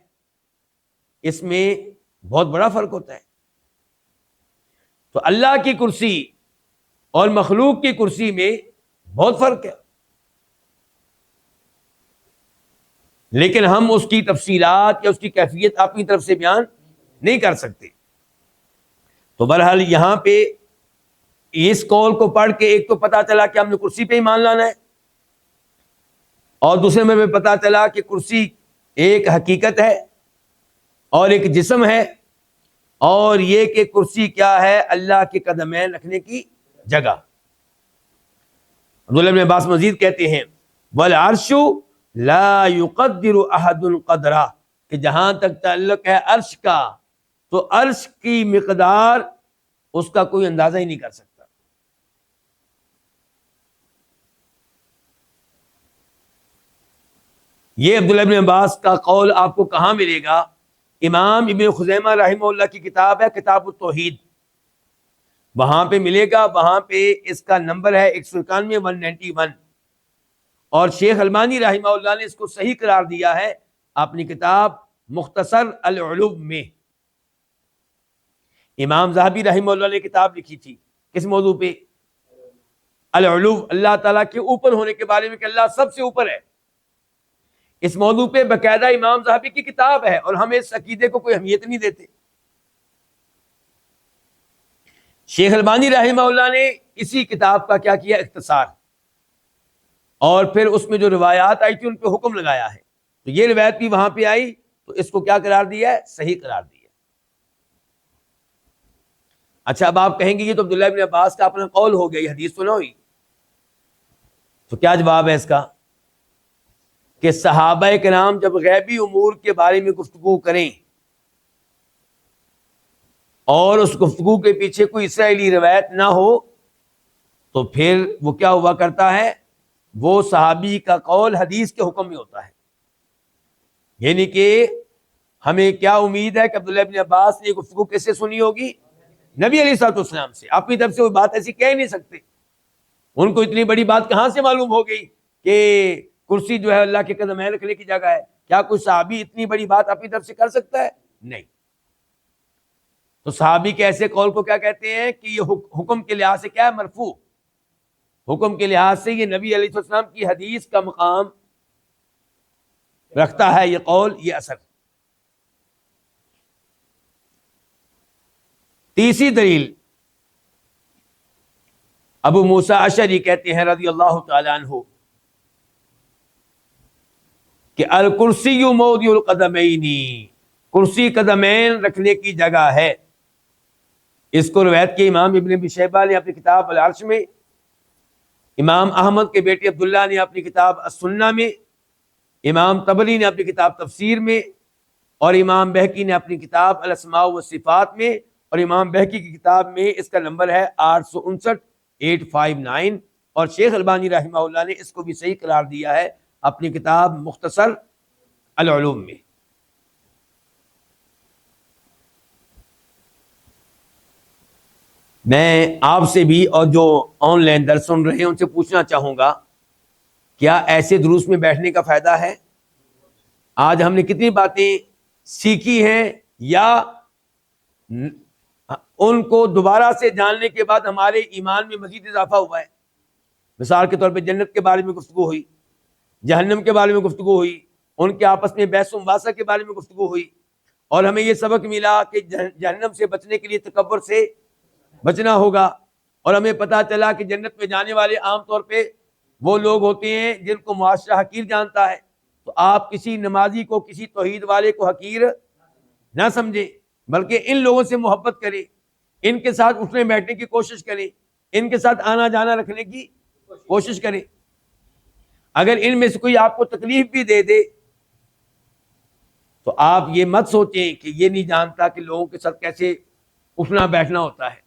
اس میں بہت بڑا فرق ہوتا ہے۔ تو اللہ کی کرسی اور مخلوق کی کرسی میں بہت فرق ہے، لیکن ہم اس کی تفصیلات یا اس کی کیفیت اپنی طرف سے بیان نہیں کر سکتے۔ تو بہرحال یہاں پہ اس قول کو پڑھ کے ایک تو پتا چلا کہ ہم نے کرسی پہ ایمان لانا ہے، اور دوسرے میں پتا چلا کہ کرسی ایک حقیقت ہے اور ایک جسم ہے، اور یہ کہ کرسی کیا ہے، اللہ کے قدمین رکھنے کی جگہ۔ عبداللہ بن عباس مزید کہتے ہیں والعرش لا يقدر احد قدرہ، کہ جہاں تک تعلق ہے عرش کا، تو عرش کی مقدار اس کا کوئی اندازہ ہی نہیں کر سکتا۔ یہ عبداللہ بن عباس کا قول آپ کو کہاں ملے گا؟ امام ابن خزیمہ رحمہ اللہ کی کتاب ہے کتاب التوحید، وہاں پہ ملے گا، وہاں پہ اس کا نمبر ہے 191 اور شیخ البانی رحمہ اللہ نے اس کو صحیح قرار دیا ہے اپنی کتاب مختصر العلوم میں۔ امام ذہبی رحمہ اللہ نے کتاب لکھی تھی کس موضوع پہ؟ العلوم، اللہ تعالیٰ کے اوپر ہونے کے بارے میں، کہ اللہ سب سے اوپر ہے۔ اس موضوع پہ باقاعدہ امام ذہبی کی کتاب ہے، اور ہم اس عقیدے کو کوئی اہمیت نہیں دیتے۔ شیخ البانی رحمہ اللہ نے اسی کتاب کا کیا کیا، اختصار، اور پھر اس میں جو روایات آئی تھی ان پہ حکم لگایا ہے، تو یہ روایت بھی وہاں پہ آئی تو اس کو کیا قرار دیا ہے، صحیح قرار دیا۔ اچھا، اب آپ کہیں گے یہ تو عبداللہ بن عباس کا اپنا قول ہو گیا، یہ حدیث تو نہ ہوئی، تو کیا جواب ہے اس کا؟ کہ صحابہ کرام جب غیبی امور کے بارے میں گفتگو کریں اور اس گفتگو کے پیچھے کوئی اسرائیلی روایت نہ ہو، تو پھر وہ کیا ہوا کرتا ہے، وہ صحابی کا قول حدیث کے حکم میں ہوتا ہے۔ یعنی کہ ہمیں کیا امید ہے کہ عبداللہ بن عباس نے یہ گفتگو کس سے سنی ہوگی؟ نبی علیہ الصلوۃ والسلام سے۔ اپنی طرف سے وہ بات ایسی کہہ نہیں سکتے، ان کو اتنی بڑی بات کہاں سے معلوم ہو گئی کہ کرسی جو ہے اللہ کے قدمین رکھنے کی جگہ ہے؟ کیا کوئی صحابی اتنی بڑی بات اپنی طرف سے کر سکتا ہے؟ نہیں۔ تو صحابی کے ایسے قول کو کیا کہتے ہیں کہ یہ حکم کے لحاظ سے کیا ہے، مرفوع، حکم کے لحاظ سے یہ نبی علیہ السلام کی حدیث کا مقام رکھتا ہے یہ قول، یہ اثر۔ تیسری دلیل، ابو موسیٰ اشعری کہتے ہیں رضی اللہ تعالی عنہ کہ الکرسی موضع القدمین، کرسی قدمین رکھنے کی جگہ ہے۔ اس کو روایت کے امام ابن ابی شیبہ نے اپنی کتاب العرش میں، امام احمد کے بیٹے عبداللہ نے اپنی کتاب السنہ میں، امام طبری نے اپنی کتاب تفسیر میں، اور امام بہقی نے اپنی کتاب الاسماء والصفات میں، اور امام بہقی کی کتاب میں اس کا نمبر ہے 859 اور شیخ البانی رحمہ اللہ نے اس کو بھی صحیح قرار دیا ہے اپنی کتاب مختصر العلوم میں۔ میں آپ سے بھی اور جو آن لائن درس سن رہے ہیں ان سے پوچھنا چاہوں گا، کیا ایسے دروس میں بیٹھنے کا فائدہ ہے؟ آج ہم نے کتنی باتیں سیکھی ہیں یا ان کو دوبارہ سے جاننے کے بعد ہمارے ایمان میں مزید اضافہ ہوا ہے؟ مثال کے طور پہ جنت کے بارے میں گفتگو ہوئی، جہنم کے بارے میں گفتگو ہوئی، ان کے آپس میں بحث و مباحثہ کے بارے میں گفتگو ہوئی، اور ہمیں یہ سبق ملا کہ جہنم سے بچنے کے لیے تکبر سے بچنا ہوگا، اور ہمیں پتہ چلا کہ جنت میں جانے والے عام طور پہ وہ لوگ ہوتے ہیں جن کو معاشرہ حقیر جانتا ہے۔ تو آپ کسی نمازی کو، کسی توحید والے کو حقیر نہ سمجھیں، بلکہ ان لوگوں سے محبت کریں، ان کے ساتھ اٹھنے بیٹھنے کی کوشش کریں، ان کے ساتھ آنا جانا رکھنے کی کوشش کریں۔ اگر ان میں سے کوئی آپ کو تکلیف بھی دے دے تو آپ یہ مت سوچیں کہ یہ نہیں جانتا کہ لوگوں کے ساتھ کیسے اٹھنا بیٹھنا ہوتا ہے۔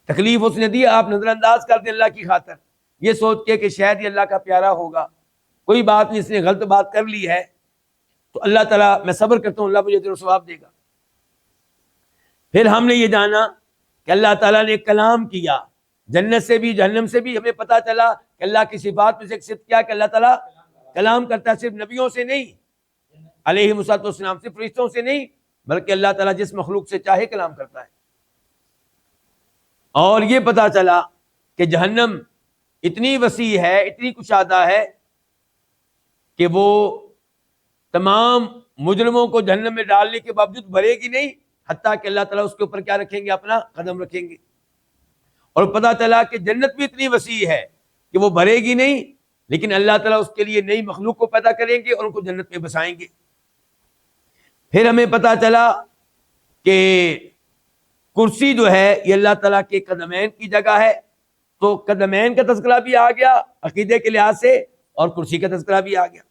تکلیف اس نے دی، آپ نظر انداز کر دیں اللہ کی خاطر، یہ سوچ کے کہ شاید یہ اللہ کا پیارا ہوگا، کوئی بات نہیں، اس نے غلط بات کر لی ہے تو اللہ تعالیٰ، میں صبر کرتا ہوں، اللہ مجھے اجر و ثواب دے گا۔ پھر ہم نے یہ جانا کہ اللہ تعالیٰ نے کلام کیا، جنت سے بھی جہنم سے بھی ہمیں پتہ چلا کہ اللہ کی صفات میں سے ایک صفت کیا کہ اللہ تعالیٰ کلام کرتا ہے، صرف نبیوں سے نہیں علیہ الصلوۃ والسلام، صرف فرشتوں سے نہیں، بلکہ اللہ تعالیٰ جس مخلوق سے چاہے کلام کرتا ہے۔ اور یہ پتہ چلا کہ جہنم اتنی وسیع ہے، اتنی کشادہ ہے کہ وہ تمام مجرموں کو جہنم میں ڈالنے کے باوجود بھرے گی نہیں، حتیٰ کہ اللہ تعالیٰ اس کے اوپر کیا رکھیں گے؟ اپنا قدم رکھیں گے۔ اور پتہ چلا کہ جنت بھی اتنی وسیع ہے کہ وہ بھرے گی نہیں، لیکن اللہ تعالیٰ اس کے لیے نئی مخلوق کو پیدا کریں گے اور ان کو جنت میں بسائیں گے۔ پھر ہمیں پتہ چلا کہ کرسی جو ہے یہ اللہ تعالیٰ کے قدمین کی جگہ ہے، تو قدمین کا تذکرہ بھی آ گیا عقیدے کے لحاظ سے، اور کرسی کا تذکرہ بھی آ گیا۔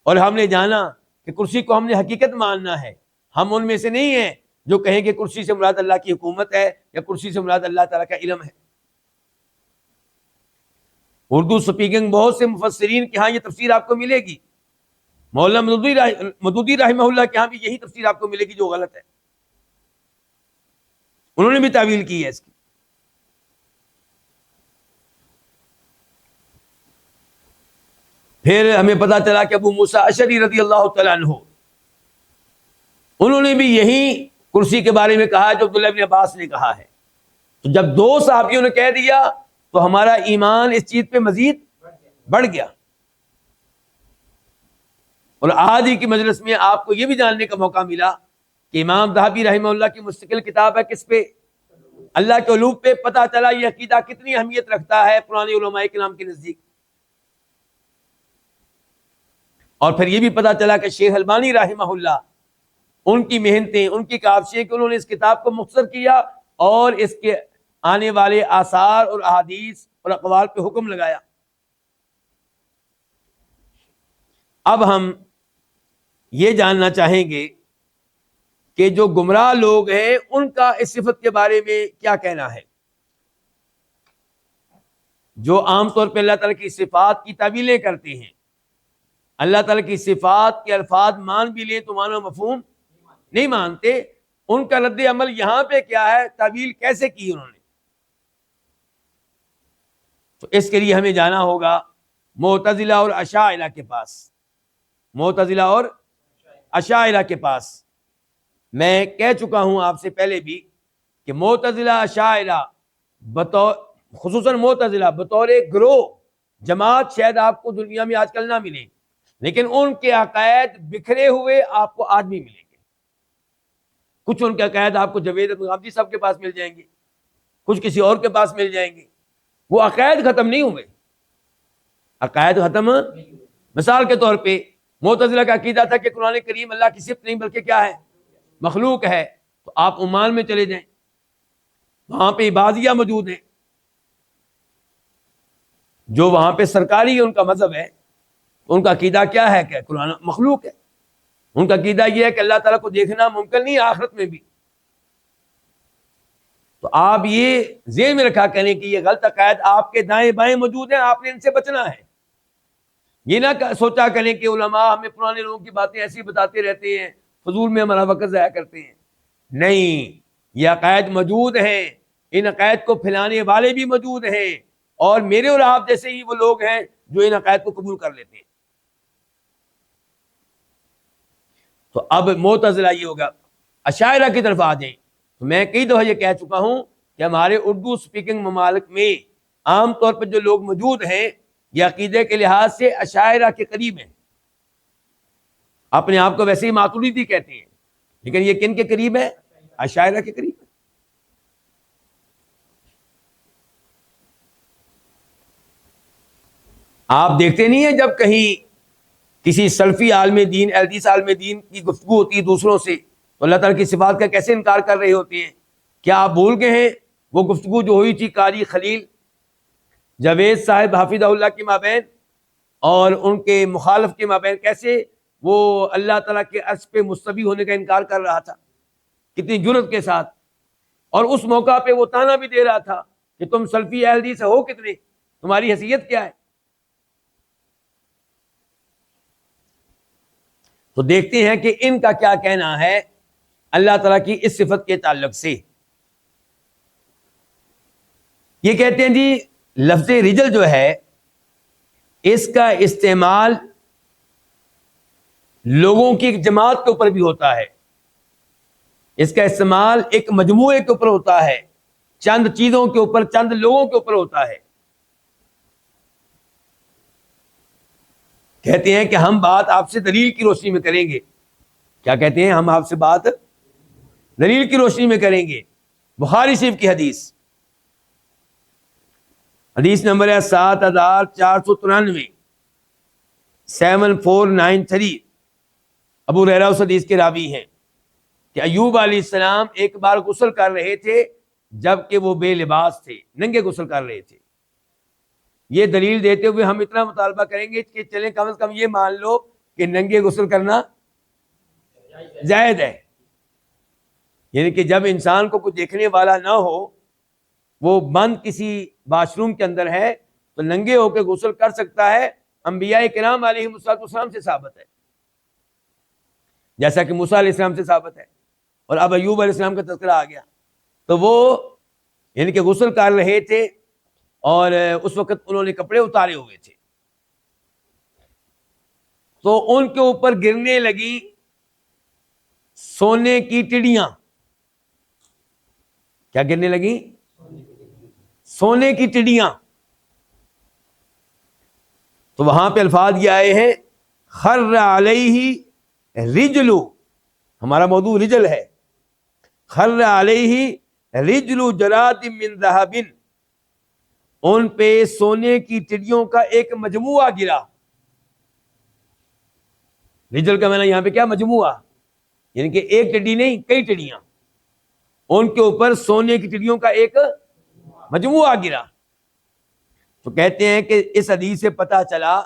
اور ہم نے جانا کہ کرسی کو ہم نے حقیقت ماننا ہے، ہم ان میں سے نہیں ہیں جو کہیں کہ کرسی سے مراد اللہ کی حکومت ہے یا کرسی سے مراد اللہ تعالیٰ کا علم ہے۔ اردو سپیکنگ بہت سے مفسرین کے ہاں یہ تفسیر آپ کو ملے گی، مولانا مودودی رحمہ اللہ کے ہاں بھی یہی تفسیر آپ کو ملے گی جو غلط ہے، انہوں نے بھی تعویل کی ہے اس کی۔ پھر ہمیں پتا چلا کہ ابو موسیٰ اشعری رضی اللہ تعالیٰ عنہ، انہوں نے بھی یہی کرسی کے بارے میں کہا جو عبداللہ بن عباس نے کہا ہے۔ تو جب دو صحابیوں نے کہہ دیا تو ہمارا ایمان اس چیز پہ مزید بڑھ گیا۔ اور آج ہی کی مجلس میں آپ کو یہ بھی جاننے کا موقع ملا کہ امام ذہبی رحمہ اللہ کی مستقل کتاب ہے کس پہ؟ اللہ کے علوم پہ۔ پتہ چلا یہ عقیدہ کتنی اہمیت رکھتا ہے پرانے علماء کرام کے نزدیک۔ اور پھر یہ بھی پتہ چلا کہ شیخ البانی رحمہ اللہ، ان کی محنتیں، ان کی کاوشیں کہ انہوں نے اس کتاب کو مختصر کیا اور اس کے آنے والے آثار اور احادیث اور اقوال پہ حکم لگایا۔ اب ہم یہ جاننا چاہیں گے کہ جو گمراہ لوگ ہیں ان کا اس صفت کے بارے میں کیا کہنا ہے، جو عام طور پہ اللہ تعالیٰ کی صفات کی تعویلیں کرتے ہیں، اللہ تعالیٰ کی صفات کے الفاظ مان بھی لیں تو معنی و مفہوم نہیں مانتے، ان کا رد عمل یہاں پہ کیا ہے، تعویل کیسے کی انہوں نے۔ تو اس کے لیے ہمیں جانا ہوگا معتزلہ اور اشاعرہ کے پاس، معتزلہ اور اشاعرہ کے پاس۔ میں کہہ چکا ہوں آپ سے پہلے بھی کہ معتزلہ اشاعرہ بطور، خصوصاً معتزلہ بطور گروہ جماعت شاید آپ کو دنیا میں آج کل نہ ملے، لیکن ان کے عقائد بکھرے ہوئے آپ کو آج بھی ملیں گے. کچھ ان کے عقائد آپ کو جاوید غامدی صاحب کے پاس مل جائیں گے, کچھ کسی اور کے پاس مل جائیں گے. وہ عقائد ختم نہیں ہوئے, عقائد ختم. مثال کے طور پہ معتزلہ کا عقیدہ تھا کہ قرآن کریم اللہ کی صفت نہیں بلکہ کیا ہے, مخلوق ہے. تو آپ عمان میں چلے جائیں, وہاں پہ عبادیہ موجود ہیں, جو وہاں پہ سرکاری ان کا مذہب ہے. ان کا عقیدہ کیا ہے کہ قرآن مخلوق ہے. ان کا عقیدہ یہ ہے کہ اللہ تعالیٰ کو دیکھنا ممکن نہیں آخرت میں بھی. تو آپ یہ ذہن میں رکھا کریں کہ یہ غلط عقائد آپ کے دائیں بائیں موجود ہیں, آپ نے ان سے بچنا ہے. یہ نہ سوچا کریں کہ علماء ہمیں پرانے لوگوں کی باتیں ایسی بتاتے رہتے ہیں, فضول میں ہمارا وقت ضائع کرتے ہیں. نہیں, یہ عقائد موجود ہیں, ان عقائد کو پھیلانے والے بھی موجود ہیں, اور میرے اور آپ جیسے ہی وہ لوگ ہیں جو ان عقائد کو قبول کر لیتے ہیں. تو اب معتزلہ یہ ہوگا. اشاعرہ کی طرف آ جائیں تو میں کئی دفعہ یہ کہہ چکا ہوں کہ ہمارے اردو سپیکنگ ممالک میں عام طور پر جو لوگ موجود ہیں یہ عقیدے کے لحاظ سے اشاعرہ کے قریب ہیں. اپنے آپ کو ویسے ہی ماتریدی کہتے ہیں, لیکن یہ کن کے قریب ہے؟ اشاعرہ کے قریب ہے. آپ دیکھتے نہیں ہیں جب کہیں کسی سلفی عالم دین, حدیث عالم دین کی گفتگو ہوتی ہے دوسروں سے, تو اللہ تعالیٰ کی صفات کا کیسے انکار کر رہے ہوتے ہیں؟ کیا آپ بھول گئے ہیں وہ گفتگو جو ہوئی تھی قاری خلیل جاوید صاحب حافظہ اللہ کے مابین اور ان کے مخالف کے مابین, کیسے وہ اللہ تعالیٰ کے عرش پہ مستوی ہونے کا انکار کر رہا تھا, کتنی جرأت کے ساتھ. اور اس موقع پہ وہ تانا بھی دے رہا تھا کہ تم سلفی اہل حدیث ہو کتنے, تمہاری حیثیت کیا ہے. تو دیکھتے ہیں کہ ان کا کیا کہنا ہے اللہ تعالیٰ کی اس صفت کے تعلق سے. یہ کہتے ہیں جی لفظ رجل جو ہے اس کا استعمال لوگوں کی ایک جماعت کے اوپر بھی ہوتا ہے, اس کا استعمال ایک مجموعے کے اوپر ہوتا ہے, چند چیزوں کے اوپر, چند لوگوں کے اوپر ہوتا ہے. کہتے ہیں کہ ہم بات آپ سے دلیل کی روشنی میں کریں گے. کیا کہتے ہیں؟ ہم آپ سے بات دلیل کی روشنی میں کریں گے. بخاری شریف کی حدیث, حدیث نمبر ہے 7493, 7493. ابو ہریرہ اس حدیث کے راوی ہیں کہ ایوب علیہ السلام ایک بار غسل کر رہے تھے جبکہ وہ بے لباس تھے, ننگے غسل کر رہے تھے. یہ دلیل دیتے ہوئے ہم اتنا مطالبہ کریں گے کہ چلیں کم از کم یہ مان لو کہ ننگے غسل کرنا جائز ہے. یعنی کہ جب انسان کو کوئی دیکھنے والا نہ ہو, وہ بند کسی واش روم کے اندر ہے, تو ننگے ہو کے غسل کر سکتا ہے. انبیاء کرام علیہ السلام سے ثابت ہے, جیسا کہ موسیٰ علیہ السلام سے ثابت ہے. اور اب ایوب علیہ السلام کا تذکرہ آ گیا تو وہ یعنی کہ غسل کر رہے تھے اور اس وقت انہوں نے کپڑے اتارے ہوئے تھے, تو ان کے اوپر گرنے لگی سونے کی ٹڈیاں. کیا گرنے لگی؟ سونے کی ٹڈیاں. تو وہاں پہ الفاظ یہ آئے ہیں خر علیہ رجلو, ہمارا موضوع رجل ہے. خر علیہ رجلو جراد من ذہب, ان پہ سونے کی ٹڈیوں کا ایک مجموعہ گرا. رجل کا معنی یہاں پہ کیا؟ مجموعہ, یعنی کہ ایک ٹڈی نہیں, کئی ٹڈیاں. ان کے اوپر سونے کی ٹڈیوں کا ایک مجموعہ گرا. تو کہتے ہیں کہ اس حدیث سے پتہ چلا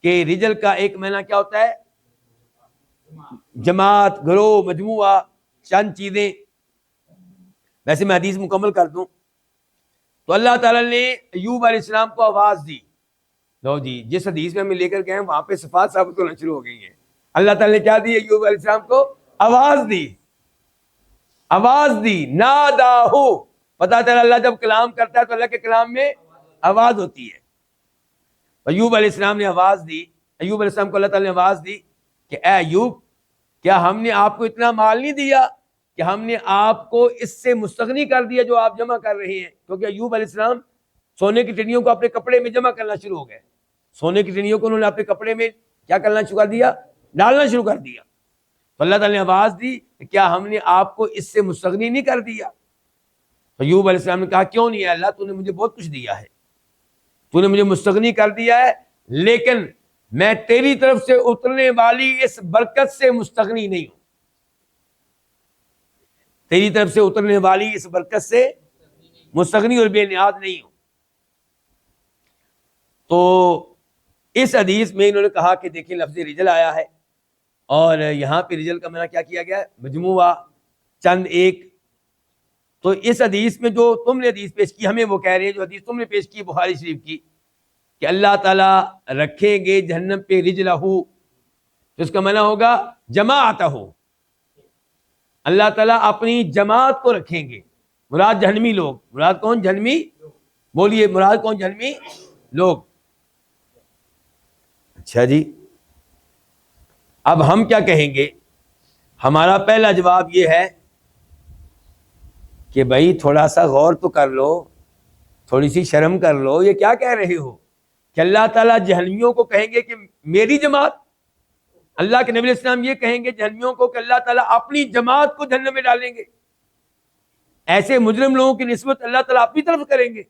کہ رجل کا ایک معنی کیا ہوتا ہے؟ جماعت, گروہ, مجموعہ, چند چیزیں. ویسے میں حدیث مکمل کر دوں تو اللہ تعالیٰ نے ایوب علیہ السلام کو آواز دی. لو جی, جس حدیث میں ہمیں لے کر گئے وہاں پہ صفات ثابت ہونا شروع ہو گئی ہیں. اللہ تعالیٰ نے کیا دی؟ ایوب علیہ السلام کو آواز دی. آواز دی, ناداہو. پتہ چلا اللہ جب کلام کرتا ہے تو اللہ کے کلام میں آواز ہوتی ہے. ایوب علیہ السلام نے آواز دی. ایوب علیہ السلام کو اللہ تعالیٰ نے آواز دی کہ اے ایوب, کیا ہم نے آپ کو اتنا مال نہیں دیا کہ ہم نے آپ کو اس سے مستغنی کر دیا جو آپ جمع کر رہے ہیں؟ کیونکہ ایوب علیہ السلام سونے کی ٹڈیوں کو اپنے کپڑے میں جمع کرنا شروع ہو گئے. سونے کی ٹڈیوں کو انہوں نے اپنے کپڑے میں کیا کرنا شروع کر دیا؟ ڈالنا شروع کر دیا. تو اللہ تعالیٰ نے آواز دی کہ کیا ہم نے آپ کو اس سے مستغنی نہیں کر دیا؟ تو ایوب علیہ السلام نے کہا کیوں نہیں ہے اللہ، تو نے مجھے بہت کچھ دیا ہے، تو نے مجھے مستغنی کر دیا ہے، لیکن میں تیری طرف سے اترنے والی اس برکت سے مستغنی نہیں ہوں. تیری طرف سے اترنے والی اس برکت سے مستغنی اور بے نیاز نہیں ہوں. تو اس حدیث میں انہوں نے کہا کہ دیکھیں لفظ رجل آیا ہے، اور یہاں پہ رجل کا معنی کیا کیا گیا ہے؟ مجموعہ، چند، ایک. تو اس حدیث میں جو تم نے حدیث پیش کی، ہمیں وہ کہہ رہے ہیں جو حدیث تم نے پیش کی بخاری شریف کی، کہ اللہ تعالیٰ رکھیں گے جہنم پہ رجلہ، تو اس کا معنی ہوگا جماعتہ ہو. اللہ تعالیٰ اپنی جماعت کو رکھیں گے. مراد جہنمی لوگ. مراد کون؟ جہنمی. بولیے مراد کون؟ جہنمی لوگ. اچھا جی، اب ہم کیا کہیں گے؟ ہمارا پہلا جواب یہ ہے کہ بھائی تھوڑا سا غور تو کر لو، تھوڑی سی شرم کر لو. یہ کیا کہہ رہے ہو کہ اللہ تعالیٰ جہنمیوں کو کہیں گے کہ میری جماعت؟ اللہ کے نبی علیہ السلام یہ کہیں گے جہنمیوں کو کہ اللہ تعالیٰ اپنی جماعت کو جہنم میں ڈالیں گے؟ ایسے مجرم لوگوں کی نسبت اللہ تعالیٰ اپنی طرف کریں گے؟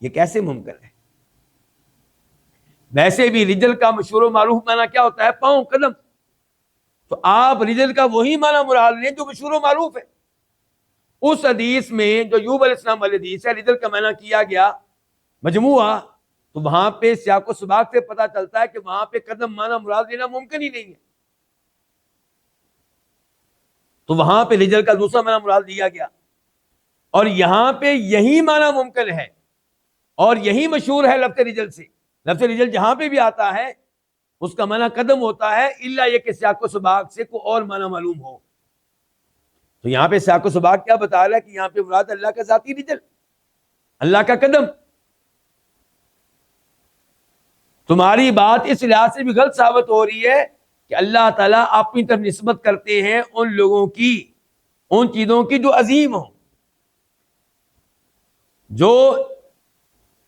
یہ کیسے ممکن ہے؟ ویسے بھی رجل کا مشہور و معروف معنی کیا ہوتا ہے؟ پاؤں، قدم. تو آپ رجل کا وہی معنی مراد لیں جو مشہور و معروف ہے. اس حدیث میں جو ایوب علیہ السلام والی حدیث ہے، رجل کا معنی کیا گیا مجموعہ، تو وہاں پہ سیاق و سباق سے پتہ چلتا ہے کہ وہاں پہ قدم معنی مراد لینا ممکن ہی نہیں ہے. تو وہاں پہ رجل کا دوسرا معنی مراد لیا گیا، اور یہاں پہ یہی معنی ممکن ہے اور یہی مشہور ہے لفظ رجل سے. لفظ رجل جہاں پہ بھی آتا ہے اس کا معنی قدم ہوتا ہے، الا یہ کہ سیاق و سباق سے کوئی اور معنی معلوم ہو. تو یہاں پہ سیاق و سباق کیا بتا رہا ہے کہ یہاں پہ مراد اللہ کا ذاتی رجل، اللہ کا قدم. تمہاری بات اس لحاظ سے بھی غلط ثابت ہو رہی ہے کہ اللہ تعالیٰ اپنی طرف نسبت کرتے ہیں ان لوگوں کی، ان چیزوں کی جو عظیم ہوں، جو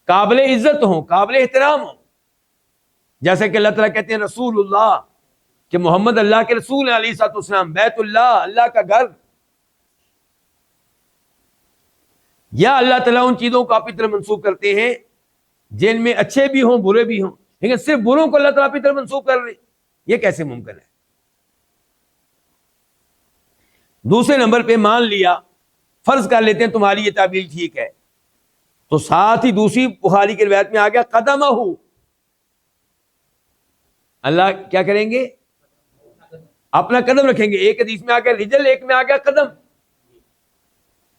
قابل عزت ہوں، قابل احترام ہوں. جیسے کہ اللہ تعالیٰ کہتے ہیں رسول اللہ، کہ محمد اللہ کے رسول علیہ الصلوۃ والسلام، بیت اللہ، اللہ کا گھر. یا اللہ تعالیٰ ان چیزوں کو اپنی طرف منسوب کرتے ہیں جن میں اچھے بھی ہوں برے بھی ہوں، لیکن صرف بروں کو اللہ تعالیٰ اپنی طرف منسوب کر رہے ہیں. یہ کیسے ممکن ہے؟ دوسرے نمبر پہ مان لیا، فرض کر لیتے ہیں تمہاری یہ تعبیر ٹھیک ہے، تو ساتھ ہی دوسری بخاری کی روایت میں آ گیا قدمہ. اللہ کیا کریں گے؟ اپنا قدم رکھیں گے. ایک حدیث میں آ گیا رجل، ایک میں آ گیا قدم،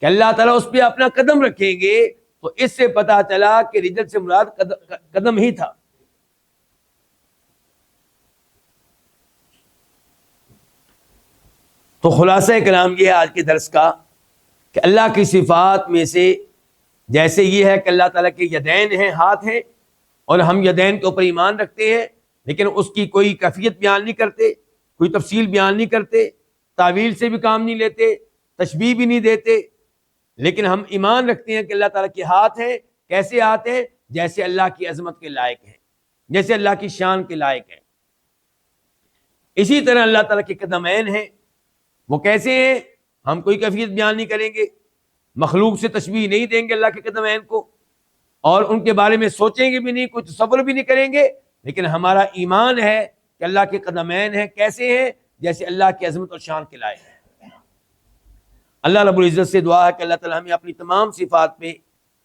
کہ اللہ تعالیٰ اس پہ اپنا قدم رکھیں گے. تو اس سے پتا چلا کہ رجل سے مراد قدم ہی تھا. تو خلاصہ کلام یہ ہے آج کے درس کا کہ اللہ کی صفات میں سے جیسے یہ ہے کہ اللہ تعالیٰ کے یدین ہیں، ہاتھ ہیں، اور ہم یدین کے اوپر ایمان رکھتے ہیں، لیکن اس کی کوئی کیفیت بیان نہیں کرتے، کوئی تفصیل بیان نہیں کرتے، تعویل سے بھی کام نہیں لیتے، تشبیہ بھی نہیں دیتے، لیکن ہم ایمان رکھتے ہیں کہ اللہ تعالیٰ کے ہاتھ ہیں. کیسے ہاتھ ہیں؟ جیسے اللہ کی عظمت کے لائق ہیں، جیسے اللہ کی شان کے لائق ہیں. اسی طرح اللہ تعالیٰ کے قدمین ہیں. وہ کیسے ہیں؟ ہم کوئی کیفیت بیان نہیں کریں گے، مخلوق سے تشبیہ نہیں دیں گے اللہ کے قدمین کو، اور ان کے بارے میں سوچیں گے بھی نہیں، کوئی تصور بھی نہیں کریں گے، لیکن ہمارا ایمان ہے کہ اللہ کے قدمین ہیں. کیسے ہیں؟ جیسے اللہ کی عظمت اور شان کے لائق ہیں. اللہ رب العزت سے دعا ہے کہ اللہ تعالیٰ ہمیں اپنی تمام صفات پہ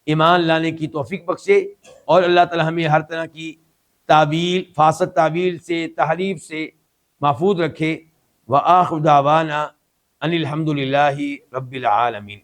ایمان لانے کی توفیق بخشے، اور اللہ تعالیٰ ہمیں ہر طرح کی تعویل، فاسد تعویل سے، تحریف سے محفوظ رکھے. وآخر دعوانا ان الحمد للہ رب العالمین.